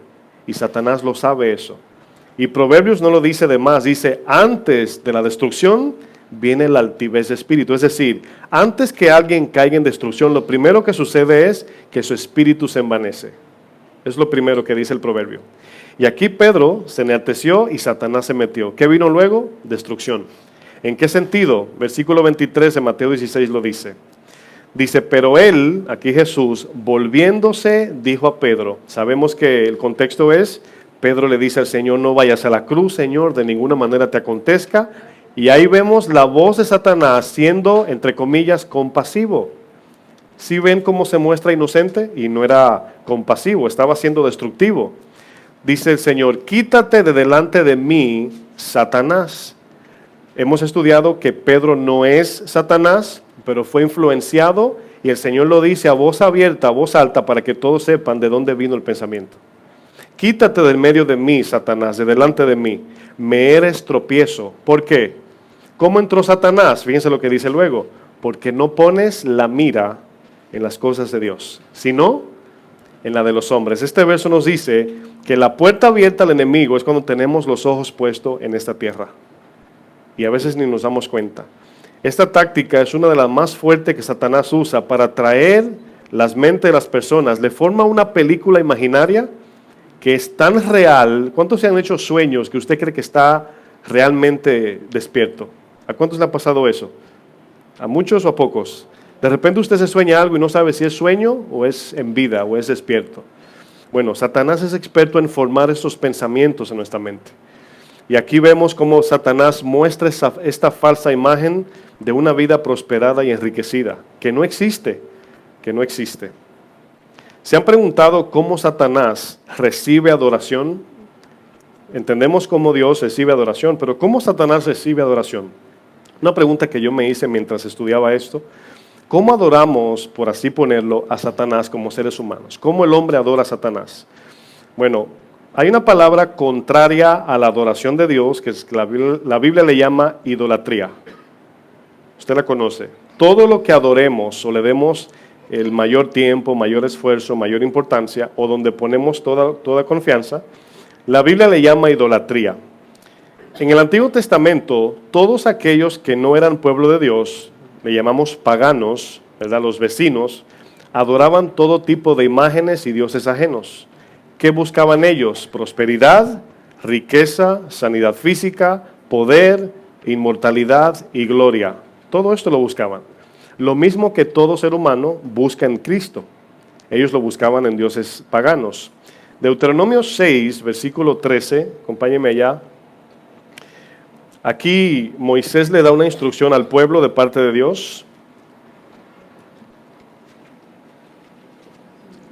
y Satanás lo sabe eso. Y Proverbios no lo dice de más, dice antes de la destrucción viene la altivez de espíritu. Es decir, antes que alguien caiga en destrucción, lo primero que sucede es que su espíritu se envanece. Es lo primero que dice el proverbio. Y aquí Pedro se enalteció y Satanás se metió. ¿Qué vino luego? Destrucción. ¿En qué sentido? Versículo 23 de Mateo 16 lo dice. Dice, pero él, aquí Jesús, volviéndose, dijo a Pedro. Sabemos que el contexto es, Pedro le dice al Señor, no vayas a la cruz, Señor, de ninguna manera te acontezca. Y ahí vemos la voz de Satanás siendo, entre comillas, compasivo. ¿Sí ven cómo se muestra inocente? Y no era compasivo, estaba siendo destructivo. Dice el Señor, quítate de delante de mí, Satanás. Hemos estudiado que Pedro no es Satanás, pero fue influenciado y el Señor lo dice a voz abierta, a voz alta, para que todos sepan de dónde vino el pensamiento. Quítate del medio de mí, Satanás, de delante de mí. Me eres tropiezo. ¿Por qué? ¿Cómo entró Satanás? Fíjense lo que dice luego. Porque no pones la mira en las cosas de Dios, sino en la de los hombres. Este verso nos dice que la puerta abierta al enemigo es cuando tenemos los ojos puestos en esta tierra. Y a veces ni nos damos cuenta. Esta táctica es una de las más fuertes que Satanás usa para atraer las mentes de las personas. Le forma una película imaginaria que es tan real. ¿Cuántos se han hecho sueños que usted cree que está realmente despierto? ¿A cuántos le ha pasado eso? ¿A muchos o a pocos? De repente usted se sueña algo y no sabe si es sueño o es en vida o es despierto. Bueno, Satanás es experto en formar estos pensamientos en nuestra mente. Y aquí vemos cómo Satanás muestra esta falsa imagen de una vida prosperada y enriquecida, que no existe, que no existe. ¿Se han preguntado cómo Satanás recibe adoración? Entendemos cómo Dios recibe adoración, pero ¿cómo Satanás recibe adoración? Una pregunta que yo me hice mientras estudiaba esto. ¿Cómo adoramos, por así ponerlo, a Satanás como seres humanos? ¿Cómo el hombre adora a Satanás? Bueno, hay una palabra contraria a la adoración de Dios que la Biblia le llama idolatría. Usted la conoce. Todo lo que adoremos o le demos el mayor tiempo, mayor esfuerzo, mayor importancia, o donde ponemos toda confianza, la Biblia le llama idolatría. En el Antiguo Testamento, todos aquellos que no eran pueblo de Dios, le llamamos paganos, ¿verdad? Los vecinos, adoraban todo tipo de imágenes y dioses ajenos. ¿Qué buscaban ellos? Prosperidad, riqueza, sanidad física, poder, inmortalidad y gloria. Todo esto lo buscaban. Lo mismo que todo ser humano busca en Cristo. Ellos lo buscaban en dioses paganos. Deuteronomio 6, versículo 13, acompáñenme allá. Aquí Moisés le da una instrucción al pueblo de parte de Dios.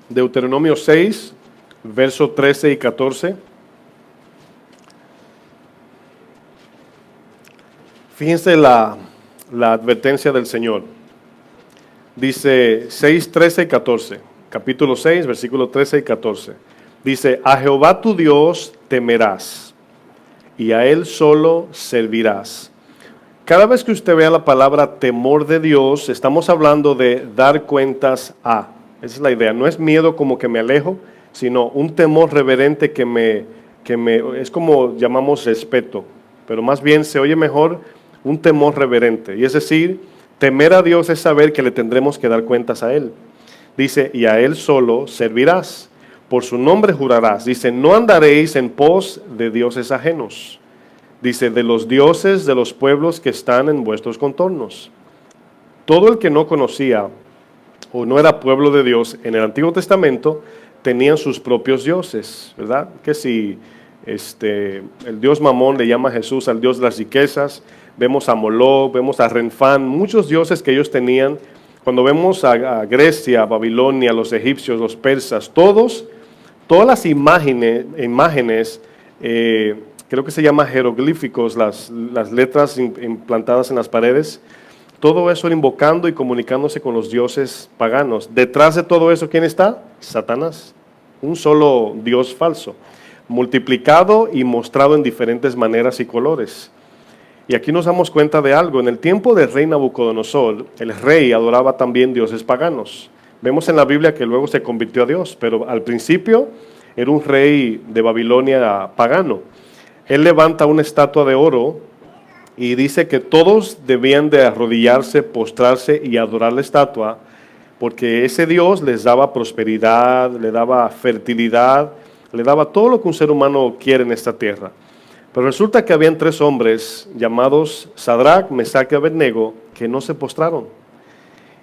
Deuteronomio 6, versos 13 y 14. Fíjense la advertencia del Señor. Dice 6, 13 y 14. Capítulo 6, versículos 13 y 14. Dice, a Jehová tu Dios temerás y a Él solo servirás. Cada vez que usted vea la palabra temor de Dios, estamos hablando de dar cuentas a. Esa es la idea. No es miedo como que me alejo, sino un temor reverente que es como llamamos respeto, pero más bien se oye mejor un temor reverente. Y es decir, Temer a Dios es saber que le tendremos que dar cuentas a Él. Dice, y a Él solo servirás. Por su nombre jurarás. Dice, no andaréis en pos de dioses ajenos. Dice, de los dioses de los pueblos que están en vuestros contornos. Todo el que no conocía o no era pueblo de Dios en el Antiguo Testamento tenían sus propios dioses, ¿verdad? Que si el dios Mamón le llama a Jesús al dios de las riquezas, vemos a Moloch, vemos a Renfán, muchos dioses que ellos tenían. Cuando vemos a Grecia, a Babilonia, los egipcios, los persas, todas las imágenes creo que se llama jeroglíficos, las letras implantadas en las paredes, todo eso invocando y comunicándose con los dioses paganos. Detrás de todo eso, ¿quién está? Satanás, un solo dios falso, multiplicado y mostrado en diferentes maneras y colores. Y aquí nos damos cuenta de algo. En el tiempo del rey Nabucodonosor, el rey adoraba también dioses paganos. Vemos en la Biblia que luego se convirtió a Dios, pero al principio era un rey de Babilonia pagano. Él levanta una estatua de oro y dice que todos debían de arrodillarse, postrarse y adorar la estatua, porque ese Dios les daba prosperidad, le daba fertilidad, le daba todo lo que un ser humano quiere en esta tierra. Pero resulta que habían 3 hombres llamados Sadrach, Mesach y Abednego que no se postraron.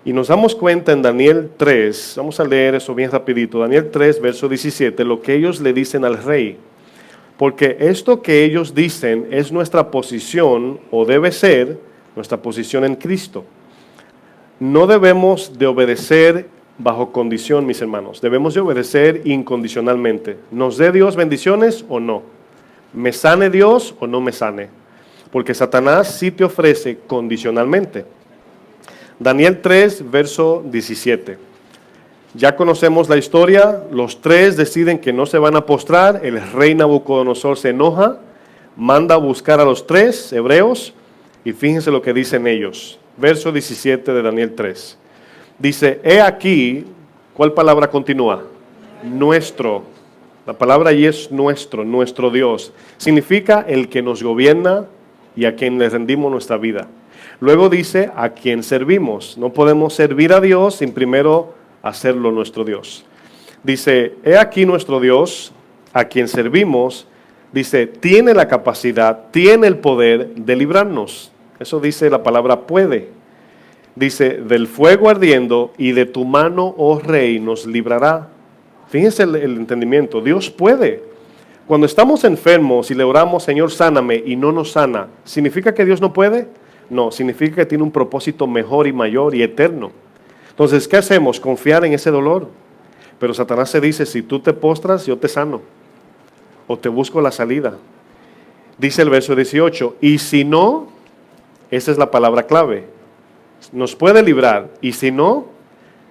Y nos damos cuenta en Daniel 3, vamos a leer eso bien rapidito, Daniel 3, verso 17, lo que ellos le dicen al rey. Porque esto que ellos dicen es nuestra posición, o debe ser nuestra posición en Cristo. No debemos de obedecer bajo condición, mis hermanos. Debemos de obedecer incondicionalmente. ¿Nos dé Dios bendiciones o no? ¿Me sane Dios o no me sane? Porque Satanás sí te ofrece condicionalmente. Daniel 3, verso 17. Ya conocemos la historia, los 3 deciden que no se van a postrar, el rey Nabucodonosor se enoja, manda a buscar a los 3 hebreos y fíjense lo que dicen ellos. Verso 17 de Daniel 3. Dice, he aquí, ¿cuál palabra continúa? Nuestro. La palabra allí es nuestro Dios. Significa el que nos gobierna y a quien le rendimos nuestra vida. Luego dice, a quien servimos. No podemos servir a Dios sin primero hacerlo nuestro Dios. Dice, he aquí nuestro Dios, a quien servimos, dice, tiene la capacidad, tiene el poder de librarnos. Eso dice la palabra puede. Dice, del fuego ardiendo y de tu mano, oh rey, nos librará. Fíjense el entendimiento, Dios puede. Cuando estamos enfermos y le oramos, Señor, sáname, y no nos sana, ¿significa que Dios no puede? No, significa que tiene un propósito mejor y mayor y eterno. Entonces, ¿qué hacemos? Confiar en ese dolor. Pero Satanás se dice, si tú te postras, yo te sano. O te busco la salida. Dice el verso 18, y si no, esa es la palabra clave, nos puede librar. Y si no,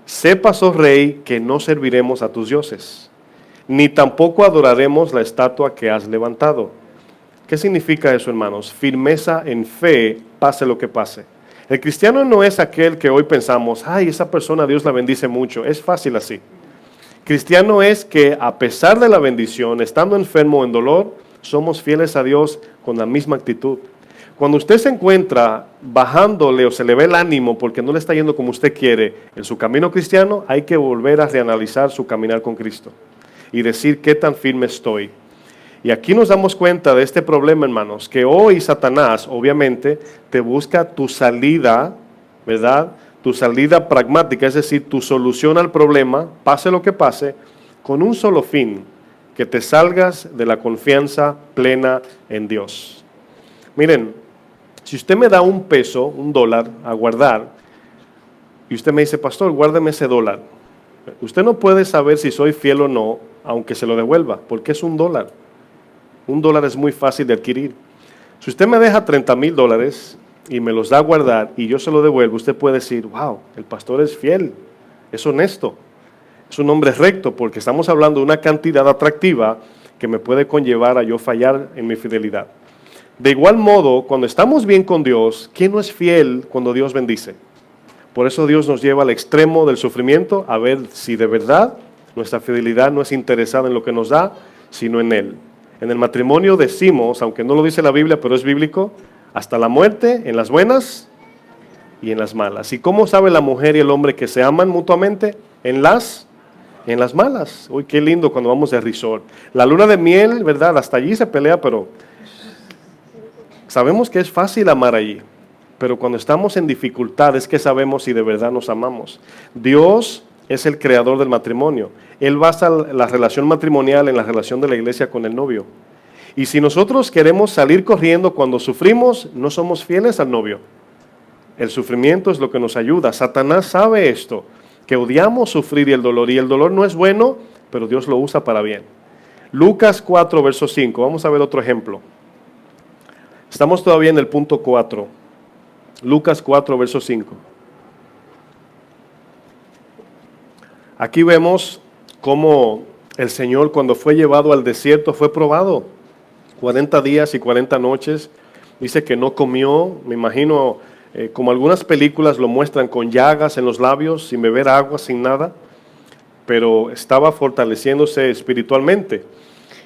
sepas, oh rey, que no serviremos a tus dioses, ni tampoco adoraremos la estatua que has levantado. ¿Qué significa eso, hermanos? Firmeza en fe, pase lo que pase. El cristiano no es aquel que hoy pensamos, ay, esa persona Dios la bendice mucho. Es fácil así. Cristiano es que a pesar de la bendición, estando enfermo o en dolor, somos fieles a Dios con la misma actitud. Cuando usted se encuentra bajándole o se le ve el ánimo porque no le está yendo como usted quiere en su camino cristiano, hay que volver a reanalizar su caminar con Cristo y decir qué tan firme estoy. Y aquí nos damos cuenta de este problema, hermanos, que hoy Satanás, obviamente, te busca tu salida, ¿verdad? Tu salida pragmática, es decir, tu solución al problema, pase lo que pase, con un solo fin, que te salgas de la confianza plena en Dios. Miren, si usted me da un peso, $1 a guardar, y usted me dice, pastor, guárdeme ese $1, usted no puede saber si soy fiel o no, aunque se lo devuelva, porque es $1. $1 es muy fácil de adquirir. Si usted me deja $30,000 y me los da a guardar y yo se lo devuelvo, usted puede decir, wow, el pastor es fiel, es honesto, es un hombre recto, porque estamos hablando de una cantidad atractiva que me puede conllevar a yo fallar en mi fidelidad. De igual modo, cuando estamos bien con Dios, ¿quién no es fiel cuando Dios bendice? Por eso Dios nos lleva al extremo del sufrimiento, a ver si de verdad nuestra fidelidad no es interesada en lo que nos da, sino en Él. En el matrimonio decimos, aunque no lo dice la Biblia, pero es bíblico, hasta la muerte, en las buenas y en las malas. ¿Y cómo sabe la mujer y el hombre que se aman mutuamente? En las malas. Uy, qué lindo cuando vamos de resort. La luna de miel, ¿verdad? Hasta allí se pelea, pero sabemos que es fácil amar allí. Pero cuando estamos en dificultad es que sabemos si de verdad nos amamos. Dios es el creador del matrimonio. Él basa la relación matrimonial en la relación de la iglesia con el novio. Y si nosotros queremos salir corriendo cuando sufrimos, no somos fieles al novio. El sufrimiento es lo que nos ayuda. Satanás sabe esto, que odiamos sufrir y el dolor no es bueno, pero Dios lo usa para bien. Lucas 4, verso 5. Vamos a ver otro ejemplo. Estamos todavía en el punto 4. Lucas 4, verso 5. Aquí vemos cómo el Señor, cuando fue llevado al desierto, fue probado. 40 días y 40 noches. Dice que no comió, me imagino, como algunas películas lo muestran, con llagas en los labios, sin beber agua, sin nada. Pero estaba fortaleciéndose espiritualmente.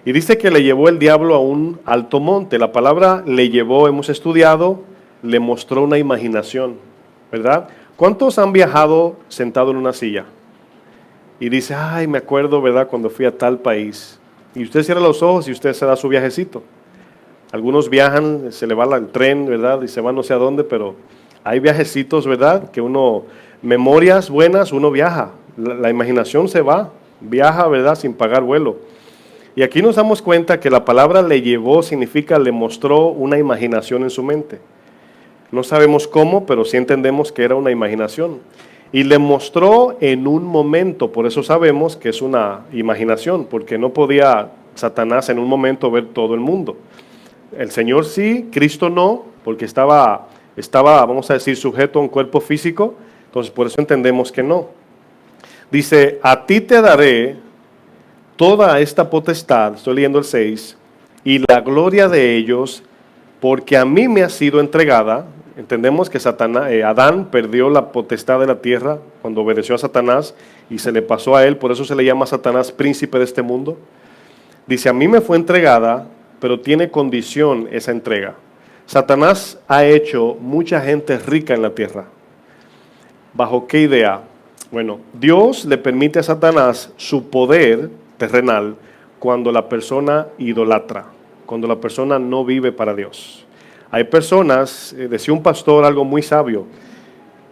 Y dice que le llevó el diablo a un alto monte. La palabra le llevó, hemos estudiado, le mostró una imaginación, ¿verdad? ¿Cuántos han viajado sentado en una silla? Y dice, ay, me acuerdo, ¿verdad?, cuando fui a tal país. Y usted cierra los ojos y usted se da su viajecito. Algunos viajan, se le va el tren, ¿verdad?, y se va no sé a dónde, pero hay viajecitos, ¿verdad?, que uno, memorias buenas, uno viaja. La imaginación se va, viaja, ¿verdad?, sin pagar vuelo. Y aquí nos damos cuenta que la palabra le llevó significa le mostró una imaginación en su mente. No sabemos cómo, pero sí entendemos que era una imaginación. Y le mostró en un momento, por eso sabemos que es una imaginación, porque no podía Satanás en un momento ver todo el mundo. El Señor sí, Cristo no, porque estaba, vamos a decir, sujeto a un cuerpo físico, entonces por eso entendemos que no. Dice, a ti te daré toda esta potestad, estoy leyendo el 6, y la gloria de ellos, porque a mí me ha sido entregada. Entendemos que Adán perdió la potestad de la tierra cuando obedeció a Satanás y se le pasó a él, por eso se le llama a Satanás príncipe de este mundo. Dice, a mí me fue entregada, pero tiene condición esa entrega. Satanás ha hecho mucha gente rica en la tierra. ¿Bajo qué idea? Bueno, Dios le permite a Satanás su poder terrenal cuando la persona idolatra, cuando la persona no vive para Dios. Hay personas, decía un pastor algo muy sabio,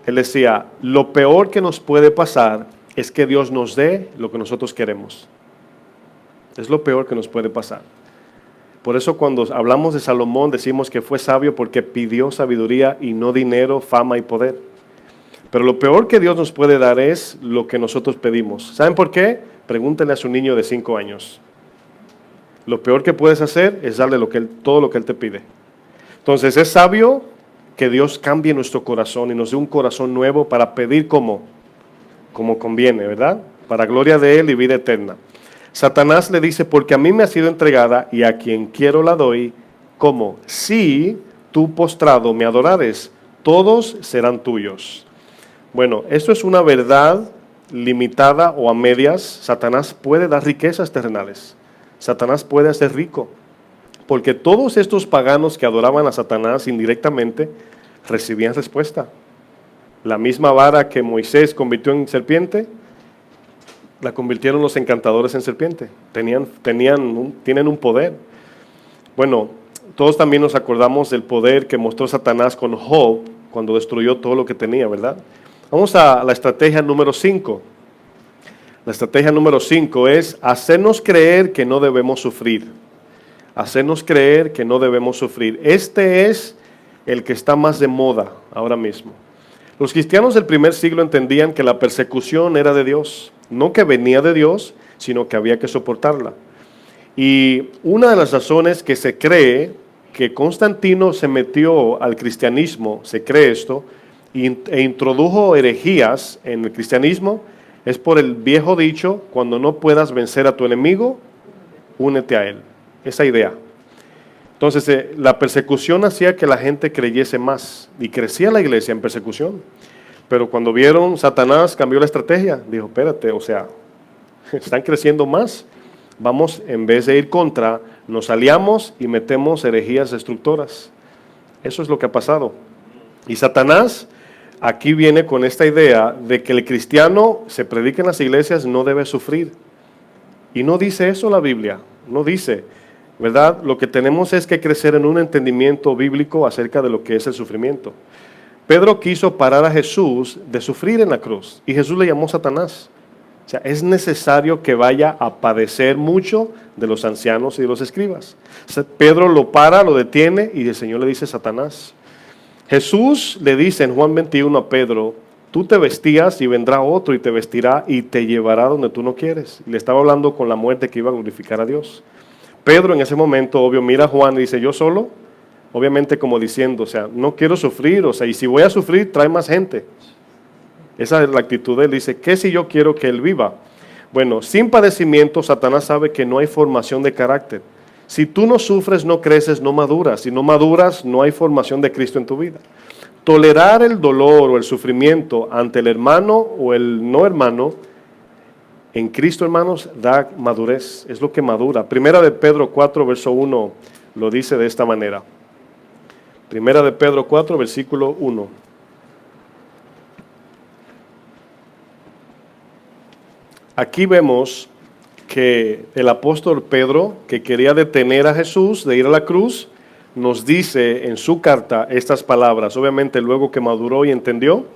él decía, lo peor que nos puede pasar es que Dios nos dé lo que nosotros queremos. Es lo peor que nos puede pasar. Por eso cuando hablamos de Salomón decimos que fue sabio porque pidió sabiduría y no dinero, fama y poder. Pero lo peor que Dios nos puede dar es lo que nosotros pedimos. ¿Saben por qué? Pregúntenle a su niño de 5 años. Lo peor que puedes hacer es darle todo lo que Él te pide. Entonces es sabio que Dios cambie nuestro corazón y nos dé un corazón nuevo para pedir como conviene, ¿verdad? Para gloria de Él y vida eterna. Satanás le dice, porque a mí me ha sido entregada y a quien quiero la doy, ¿cómo? Si tú postrado me adorares, todos serán tuyos. Bueno, esto es una verdad limitada o a medias. Satanás puede dar riquezas terrenales. Satanás puede hacer rico. Porque todos estos paganos que adoraban a Satanás indirectamente recibían respuesta. La misma vara que Moisés convirtió en serpiente, la convirtieron los encantadores en serpiente. Tienen un poder. Bueno, todos también nos acordamos del poder que mostró Satanás con Job cuando destruyó todo lo que tenía, ¿verdad? Vamos a la estrategia número 5. La estrategia número 5 es hacernos creer que no debemos sufrir. Hacernos creer que no debemos sufrir. Este es el que está más de moda ahora mismo. Los cristianos del primer siglo entendían que la persecución era de Dios. No que venía de Dios, sino que había que soportarla. Y una de las razones que se cree que Constantino se metió al cristianismo, se cree esto, e introdujo herejías en el cristianismo, es por el viejo dicho, cuando no puedas vencer a tu enemigo, únete a él. Esa idea. Entonces, la persecución hacía que la gente creyese más y crecía la iglesia en persecución. Pero cuando vieron, Satanás cambió la estrategia. Dijo, espérate, están creciendo más. Vamos, en vez de ir contra, nos aliamos y metemos herejías destructoras. Eso es lo que ha pasado. Y Satanás aquí viene con esta idea de que el cristiano, se predica en las iglesias, no debe sufrir. Y no dice eso la Biblia, no dice, ¿verdad? Lo que tenemos es que crecer en un entendimiento bíblico acerca de lo que es el sufrimiento. Pedro quiso parar a Jesús de sufrir en la cruz y Jesús le llamó Satanás. O sea, es necesario que vaya a padecer mucho de los ancianos y de los escribas. O sea, Pedro lo para, lo detiene y el Señor le dice Satanás. Jesús le dice en Juan 21 a Pedro, tú te vestías y vendrá otro y te vestirá y te llevará donde tú no quieres. Y le estaba hablando con la muerte que iba a glorificar a Dios. Pedro en ese momento, obvio, mira a Juan y dice, ¿yo solo? Obviamente como diciendo, o sea, no quiero sufrir, o sea, y si voy a sufrir, trae más gente. Esa es la actitud de él. Dice, ¿qué si yo quiero que él viva? Bueno, sin padecimiento, Satanás sabe que no hay formación de carácter. Si tú no sufres, no creces, no maduras. Si no maduras, no hay formación de Cristo en tu vida. Tolerar el dolor o el sufrimiento ante el hermano o el no hermano, en Cristo, hermanos, da madurez. Es lo que madura. Primera de Pedro 4, verso 1, lo dice de esta manera. Primera de Pedro 4, versículo 1. Aquí vemos que el apóstol Pedro, que quería detener a Jesús de ir a la cruz, nos dice en su carta estas palabras. Obviamente luego que maduró y entendió,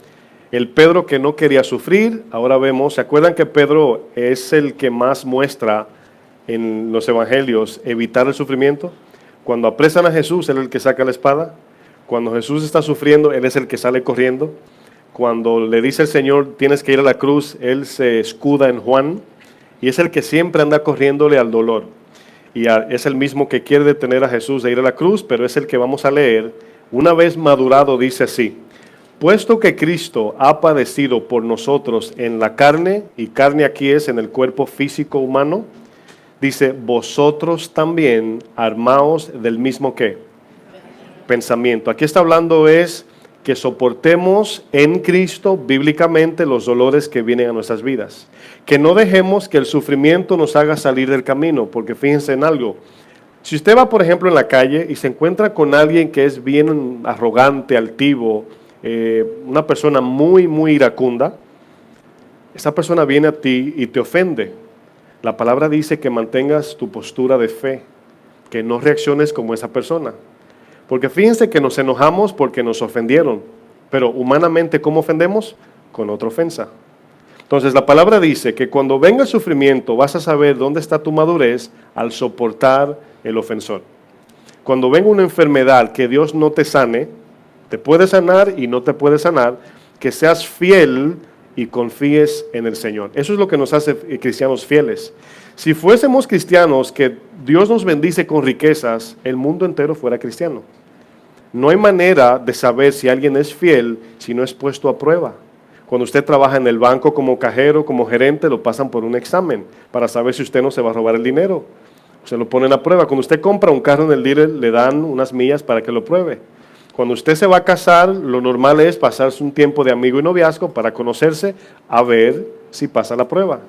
el Pedro que no quería sufrir, ahora vemos, ¿se acuerdan que Pedro es el que más muestra en los evangelios evitar el sufrimiento? Cuando apresan a Jesús, él es el que saca la espada. Cuando Jesús está sufriendo, él es el que sale corriendo. Cuando le dice el Señor, tienes que ir a la cruz, él se escuda en Juan y es el que siempre anda corriéndole al dolor. Y es el mismo que quiere detener a Jesús de ir a la cruz, pero es el que vamos a leer. Una vez madurado dice así, puesto que Cristo ha padecido por nosotros en la carne, y carne aquí es en el cuerpo físico humano, dice, vosotros también armaos del mismo ¿qué? Pensamiento. Aquí está hablando es que soportemos en Cristo bíblicamente los dolores que vienen a nuestras vidas. Que no dejemos que el sufrimiento nos haga salir del camino, porque fíjense en algo. Si usted va, por ejemplo, en la calle y se encuentra con alguien que es bien arrogante, altivo, una persona muy, muy iracunda, esa persona viene a ti y te ofende. La palabra dice que mantengas tu postura de fe, que no reacciones como esa persona. Porque fíjense que nos enojamos porque nos ofendieron, pero humanamente, ¿cómo ofendemos? Con otra ofensa. Entonces la palabra dice que cuando venga el sufrimiento vas a saber dónde está tu madurez al soportar el ofensor. Cuando venga una enfermedad que Dios no te sane, te puede sanar y no te puede sanar, que seas fiel y confíes en el Señor. Eso es lo que nos hace cristianos fieles. Si fuésemos cristianos que Dios nos bendice con riquezas, el mundo entero fuera cristiano. No hay manera de saber si alguien es fiel si no es puesto a prueba. Cuando usted trabaja en el banco como cajero, como gerente, lo pasan por un examen para saber si usted no se va a robar el dinero. Se lo ponen a prueba. Cuando usted compra un carro en el dealer, le dan unas millas para que lo pruebe. Cuando usted se va a casar, lo normal es pasarse un tiempo de amigo y noviazgo para conocerse, a ver si pasa la prueba.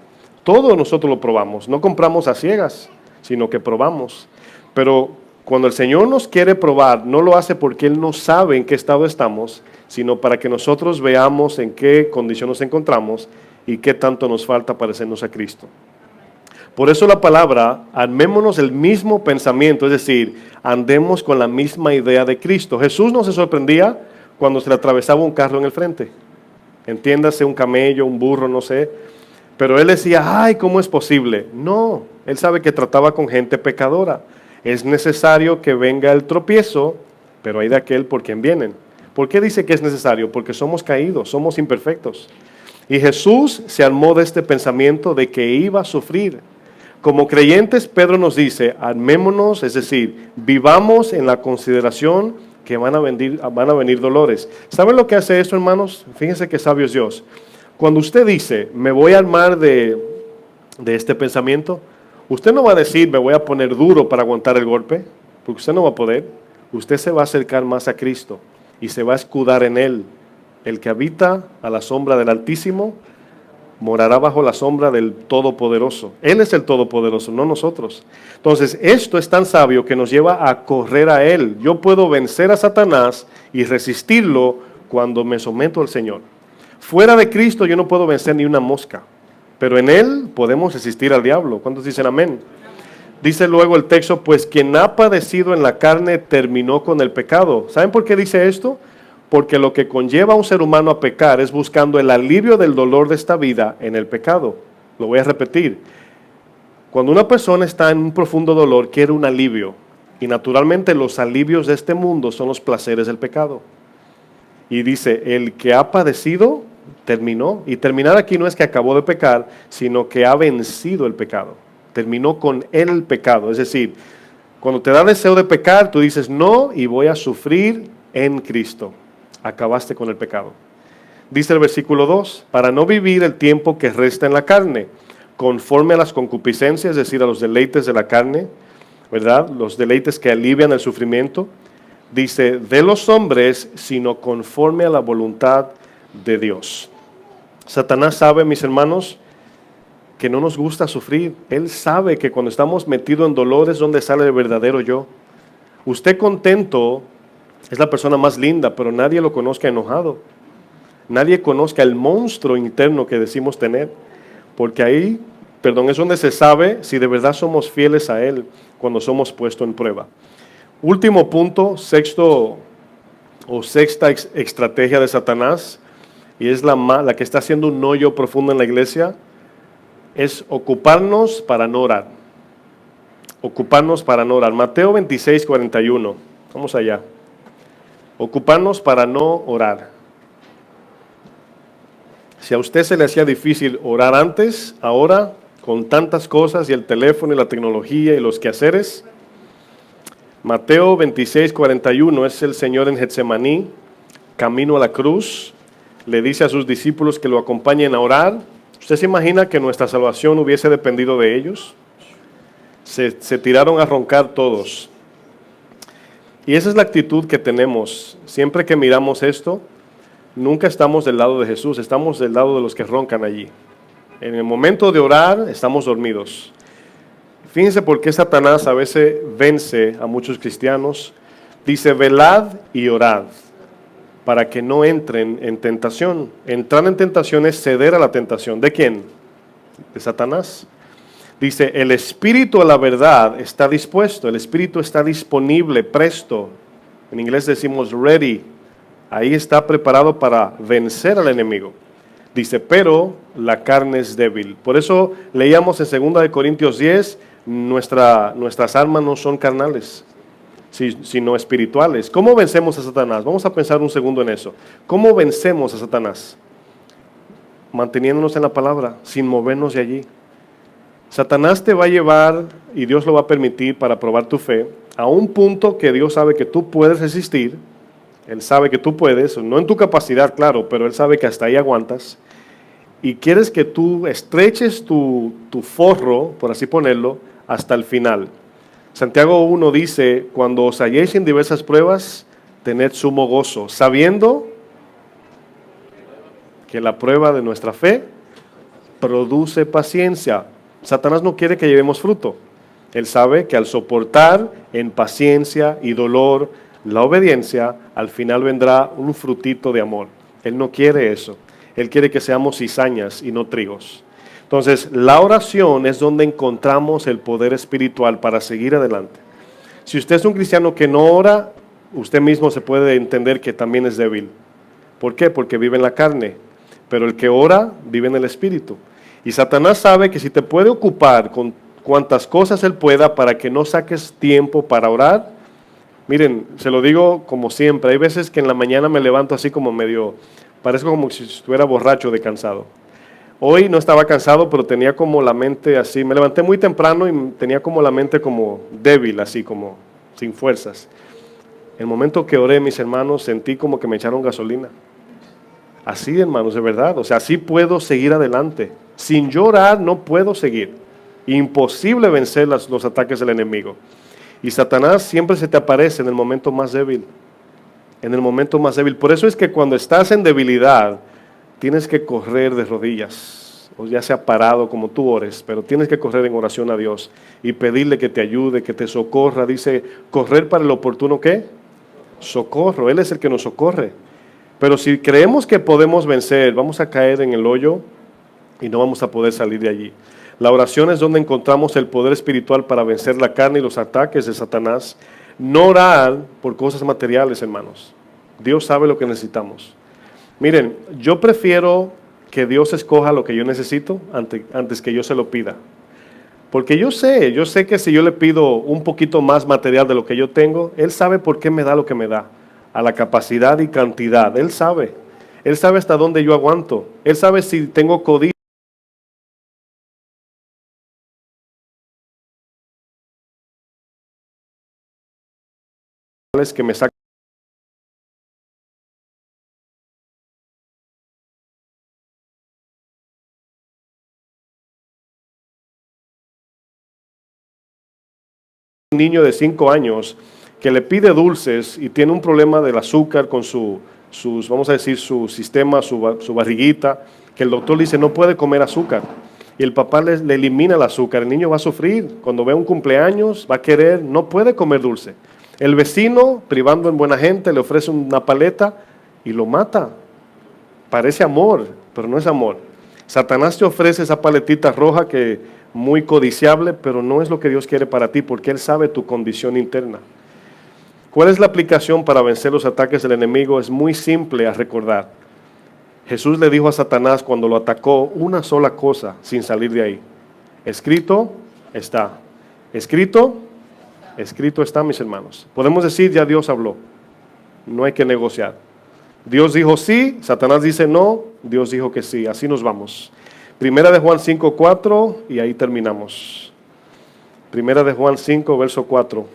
Todo nosotros lo probamos, no compramos a ciegas, sino que probamos. Pero cuando el Señor nos quiere probar, no lo hace porque Él no sabe en qué estado estamos, sino para que nosotros veamos en qué condición nos encontramos y qué tanto nos falta parecernos a Cristo. Por eso la palabra, armémonos el mismo pensamiento, es decir, andemos con la misma idea de Cristo. Jesús no se sorprendía cuando se le atravesaba un carro en el frente. Entiéndase, un camello, un burro, no sé. Pero él decía, ay, ¿cómo es posible? No, él sabe que trataba con gente pecadora. Es necesario que venga el tropiezo, pero hay de aquel por quien vienen. ¿Por qué dice que es necesario? Porque somos caídos, somos imperfectos. Y Jesús se armó de este pensamiento de que iba a sufrir. Como creyentes, Pedro nos dice, armémonos, es decir, vivamos en la consideración que van a venir dolores. ¿Saben lo que hace esto, hermanos? Fíjense qué sabio es Dios. Cuando usted dice, me voy a armar de este pensamiento, usted no va a decir, me voy a poner duro para aguantar el golpe, porque usted no va a poder. Usted se va a acercar más a Cristo y se va a escudar en Él. El que habita a la sombra del Altísimo morará bajo la sombra del Todopoderoso. Él es el Todopoderoso, no nosotros. Entonces, esto es tan sabio que nos lleva a correr a Él. Yo puedo vencer a Satanás y resistirlo cuando me someto al Señor. Fuera de Cristo yo no puedo vencer ni una mosca, pero en Él podemos resistir al diablo. ¿Cuántos dicen amén? Dice luego el texto, pues quien ha padecido en la carne terminó con el pecado. ¿Saben por qué dice esto? Porque lo que conlleva a un ser humano a pecar es buscando el alivio del dolor de esta vida en el pecado. Lo voy a repetir. Cuando una persona está en un profundo dolor, quiere un alivio. Y naturalmente los alivios de este mundo son los placeres del pecado. Y dice, el que ha padecido, terminó. Y terminar aquí no es que acabó de pecar, sino que ha vencido el pecado. Terminó con el pecado. Es decir, cuando te da deseo de pecar, tú dices, no, y voy a sufrir en Cristo. Acabaste con el pecado. Dice el versículo 2, para no vivir el tiempo que resta en la carne, conforme a las concupiscencias, es decir, a los deleites de la carne, ¿verdad? Los deleites que alivian el sufrimiento. Dice, de los hombres, sino conforme a la voluntad de Dios. Satanás sabe, mis hermanos, que no nos gusta sufrir. Él sabe que cuando estamos metidos en dolor es donde sale el verdadero yo. Usted contento es la persona más linda, pero nadie lo conozca enojado. Nadie conozca el monstruo interno que decimos tener, porque ahí, es donde se sabe si de verdad somos fieles a Él cuando somos puestos en prueba. Último punto, sexta estrategia de Satanás, y es la que está haciendo un hoyo profundo en la iglesia, es ocuparnos para no orar. Ocuparnos para no orar. Mateo 26, 41. Vamos allá. Ocuparnos para no orar. Si a usted se le hacía difícil orar antes, ahora, con tantas cosas y el teléfono y la tecnología y los quehaceres, Mateo 26, 41 es el Señor en Getsemaní, camino a la cruz, le dice a sus discípulos que lo acompañen a orar. ¿Usted se imagina que nuestra salvación hubiese dependido de ellos? Se tiraron a roncar todos. Y esa es la actitud que tenemos. Siempre que miramos esto, nunca estamos del lado de Jesús, estamos del lado de los que roncan allí. En el momento de orar, estamos dormidos. Fíjense por qué Satanás a veces vence a muchos cristianos. Dice, velad y orad, para que no entren en tentación. Entrar en tentación es ceder a la tentación. ¿De quién? De Satanás. Dice, el espíritu a la verdad está dispuesto, el espíritu está disponible, presto. En inglés decimos ready. Ahí está preparado para vencer al enemigo. Dice, pero la carne es débil. Por eso leíamos en 2 Corintios 10, nuestras armas no son carnales, sino espirituales. ¿Cómo vencemos a Satanás? Vamos a pensar un segundo en eso. ¿Cómo vencemos a Satanás? Manteniéndonos en la palabra, sin movernos de allí. Satanás te va a llevar, y Dios lo va a permitir para probar tu fe, a un punto que Dios sabe que tú puedes resistir. Él sabe que tú puedes, no en tu capacidad, claro, pero Él sabe que hasta ahí aguantas. Y quieres que tú estreches tu forro, por así ponerlo, hasta el final. Santiago 1 dice, cuando os halléis en diversas pruebas, tened sumo gozo, sabiendo que la prueba de nuestra fe produce paciencia. Satanás no quiere que llevemos fruto. Él sabe que al soportar en paciencia y dolor la obediencia, al final vendrá un frutito de amor. Él no quiere eso. Él quiere que seamos cizañas y no trigos. Entonces, la oración es donde encontramos el poder espiritual para seguir adelante. Si usted es un cristiano que no ora, usted mismo se puede entender que también es débil. ¿Por qué? Porque vive en la carne. Pero el que ora, vive en el espíritu. Y Satanás sabe que si te puede ocupar con cuantas cosas él pueda para que no saques tiempo para orar. Miren, se lo digo como siempre, hay veces que en la mañana me levanto así como parezco como si estuviera borracho de cansado. Hoy no estaba cansado, pero tenía como la mente así, me levanté muy temprano y tenía como la mente como débil, así como sin fuerzas. El momento que oré, mis hermanos, sentí como que me echaron gasolina. Así, hermanos, de verdad, o sea, así puedo seguir adelante. Sin llorar no puedo seguir. Imposible vencer los ataques del enemigo. Y Satanás siempre se te aparece en el momento más débil. En el momento más débil. Por eso es que cuando estás en debilidad, tienes que correr de rodillas. O ya sea parado como tú ores, pero tienes que correr en oración a Dios y pedirle que te ayude, que te socorra. Dice, correr para el oportuno ¿qué? Socorro. Él es el que nos socorre. Pero si creemos que podemos vencer, vamos a caer en el hoyo y no vamos a poder salir de allí. La oración es donde encontramos el poder espiritual para vencer la carne y los ataques de Satanás. No orar por cosas materiales, hermanos. Dios sabe lo que necesitamos. Miren, yo prefiero que Dios escoja lo que yo necesito antes que yo se lo pida. Porque yo sé que si yo le pido un poquito más material de lo que yo tengo, Él sabe por qué me da lo que me da, a la capacidad y cantidad. Él sabe hasta dónde yo aguanto. Él sabe si tengo codicia que me sacan un niño de 5 años que le pide dulces y tiene un problema del azúcar con vamos a decir, su sistema, su barriguita, que el doctor dice no puede comer azúcar. Y el papá le elimina el azúcar. El niño va a sufrir. Cuando ve un cumpleaños, va a querer, no puede comer dulce. El vecino, privando en buena gente, le ofrece una paleta y lo mata. Parece amor, pero no es amor. Satanás te ofrece esa paletita roja que muy codiciable, pero no es lo que Dios quiere para ti, porque Él sabe tu condición interna. ¿Cuál es la aplicación para vencer los ataques del enemigo? Es muy simple a recordar. Jesús le dijo a Satanás cuando lo atacó una sola cosa sin salir de ahí. Escrito está. Escrito está, mis hermanos. Podemos decir, ya Dios habló. No hay que negociar. Dios dijo sí, Satanás dice no, Dios dijo que sí. Así nos vamos. Primera de Juan 5:4 y ahí terminamos. Primera de Juan 5, verso 4.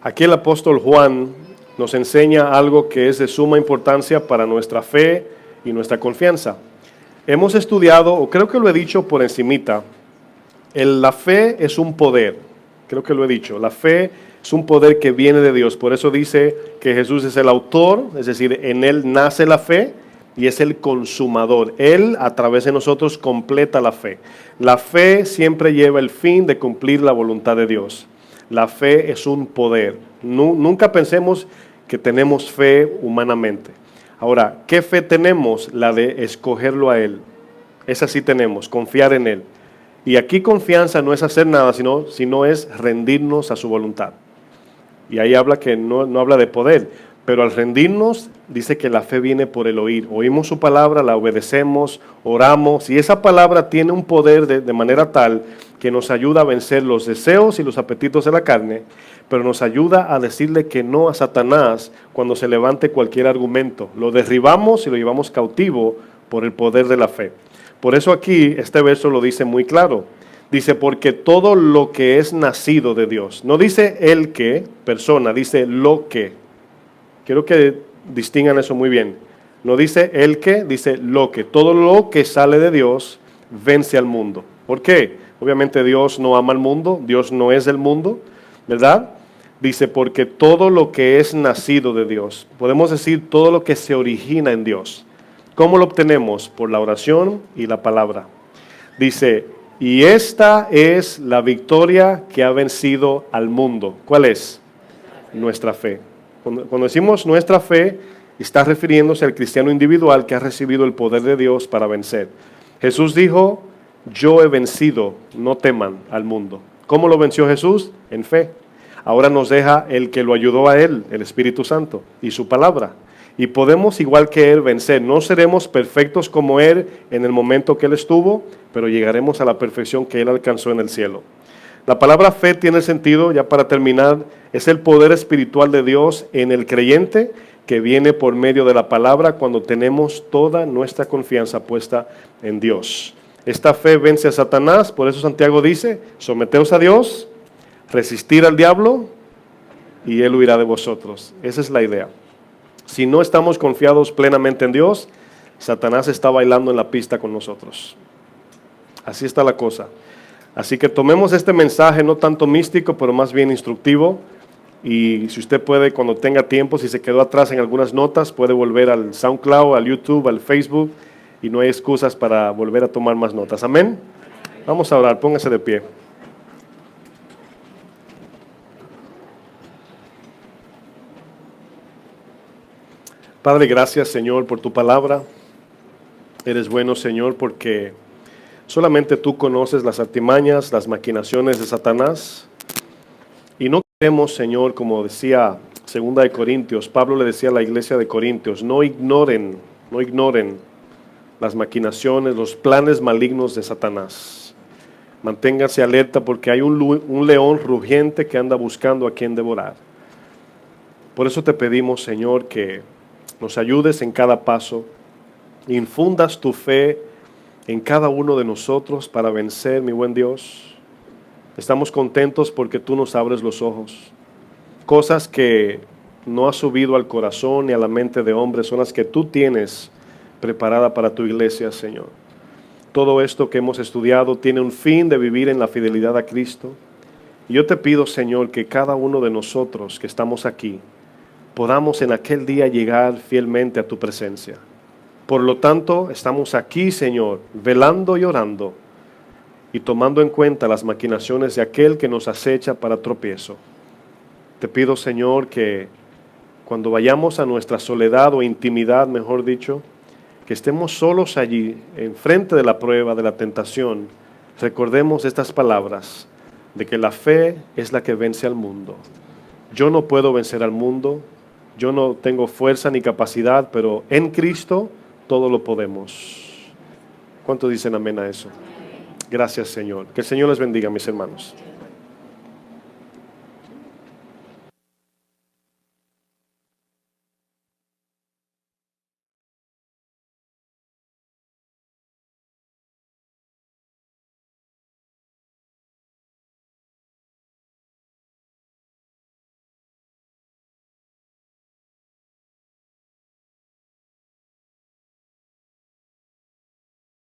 Aquí el apóstol Juan nos enseña algo que es de suma importancia para nuestra fe y nuestra confianza. Hemos estudiado, o creo que lo he dicho por encimita, la fe es un poder, creo que lo he dicho, la fe es un poder que viene de Dios, por eso dice que Jesús es el autor, es decir, en Él nace la fe y es el consumador. Él a través de nosotros completa la fe. La fe siempre lleva el fin de cumplir la voluntad de Dios. La fe es un poder. Nunca pensemos que tenemos fe humanamente. Ahora, ¿qué fe tenemos? La de escogerlo a Él. Esa sí tenemos, confiar en Él. Y aquí confianza no es hacer nada, sino es rendirnos a su voluntad. Y ahí habla que no habla de poder, pero al rendirnos dice que la fe viene por el oír. Oímos su palabra, la obedecemos, oramos, y esa palabra tiene un poder de manera tal que nos ayuda a vencer los deseos y los apetitos de la carne, pero nos ayuda a decirle que no a Satanás cuando se levante cualquier argumento. Lo derribamos y lo llevamos cautivo por el poder de la fe. Por eso aquí este verso lo dice muy claro. Dice, porque todo lo que es nacido de Dios. No dice el que, persona, dice lo que. Quiero que distingan eso muy bien. No dice el que, dice lo que. Todo lo que sale de Dios vence al mundo. ¿Por qué? Obviamente Dios no ama al mundo, Dios no es del mundo, ¿verdad? Dice, porque todo lo que es nacido de Dios, podemos decir todo lo que se origina en Dios. ¿Cómo lo obtenemos? Por la oración y la palabra. Dice, y esta es la victoria que ha vencido al mundo. ¿Cuál es? Nuestra fe. Cuando decimos nuestra fe, está refiriéndose al cristiano individual que ha recibido el poder de Dios para vencer. Jesús dijo, yo he vencido, no teman al mundo. ¿Cómo lo venció Jesús? En fe. Ahora nos deja el que lo ayudó a Él, el Espíritu Santo y su palabra. Y podemos, igual que Él, vencer. No seremos perfectos como Él en el momento que Él estuvo, pero llegaremos a la perfección que Él alcanzó en el cielo. La palabra fe tiene sentido, ya para terminar, es el poder espiritual de Dios en el creyente que viene por medio de la palabra cuando tenemos toda nuestra confianza puesta en Dios. Esta fe vence a Satanás, por eso Santiago dice, someteos a Dios, resistir al diablo y Él huirá de vosotros. Esa es la idea. Si no estamos confiados plenamente en Dios, Satanás está bailando en la pista con nosotros. Así está la cosa. Así que tomemos este mensaje no tanto místico, pero más bien instructivo. Y si usted puede, cuando tenga tiempo, si se quedó atrás en algunas notas, puede volver al SoundCloud, al YouTube, al Facebook. Y no hay excusas para volver a tomar más notas. Amén. Vamos a orar, póngase de pie. Padre, gracias, Señor, por tu palabra. Eres bueno, Señor, porque solamente tú conoces las artimañas, las maquinaciones de Satanás. Y no queremos, Señor, como decía 2 Corintios, Pablo le decía a la iglesia de Corintios, no ignoren las maquinaciones, los planes malignos de Satanás. Manténganse alerta porque hay un león rugiente que anda buscando a quien devorar. Por eso te pedimos, Señor, que nos ayudes en cada paso, infundas tu fe en cada uno de nosotros para vencer, mi buen Dios. Estamos contentos porque tú nos abres los ojos. Cosas que no has subido al corazón ni a la mente de hombre son las que tú tienes preparada para tu iglesia, Señor. Todo esto que hemos estudiado tiene un fin de vivir en la fidelidad a Cristo. Y yo te pido, Señor, que cada uno de nosotros que estamos aquí podamos en aquel día llegar fielmente a tu presencia. Por lo tanto, estamos aquí, Señor, velando y orando y tomando en cuenta las maquinaciones de aquel que nos acecha para tropiezo. Te pido, Señor, que cuando vayamos a nuestra soledad o intimidad, mejor dicho, que estemos solos allí, enfrente de la prueba, de la tentación, recordemos estas palabras, de que la fe es la que vence al mundo. Yo no puedo vencer al mundo, yo no tengo fuerza ni capacidad, pero en Cristo todo lo podemos. ¿Cuántos dicen amén a eso? Gracias, Señor. Que el Señor les bendiga, mis hermanos.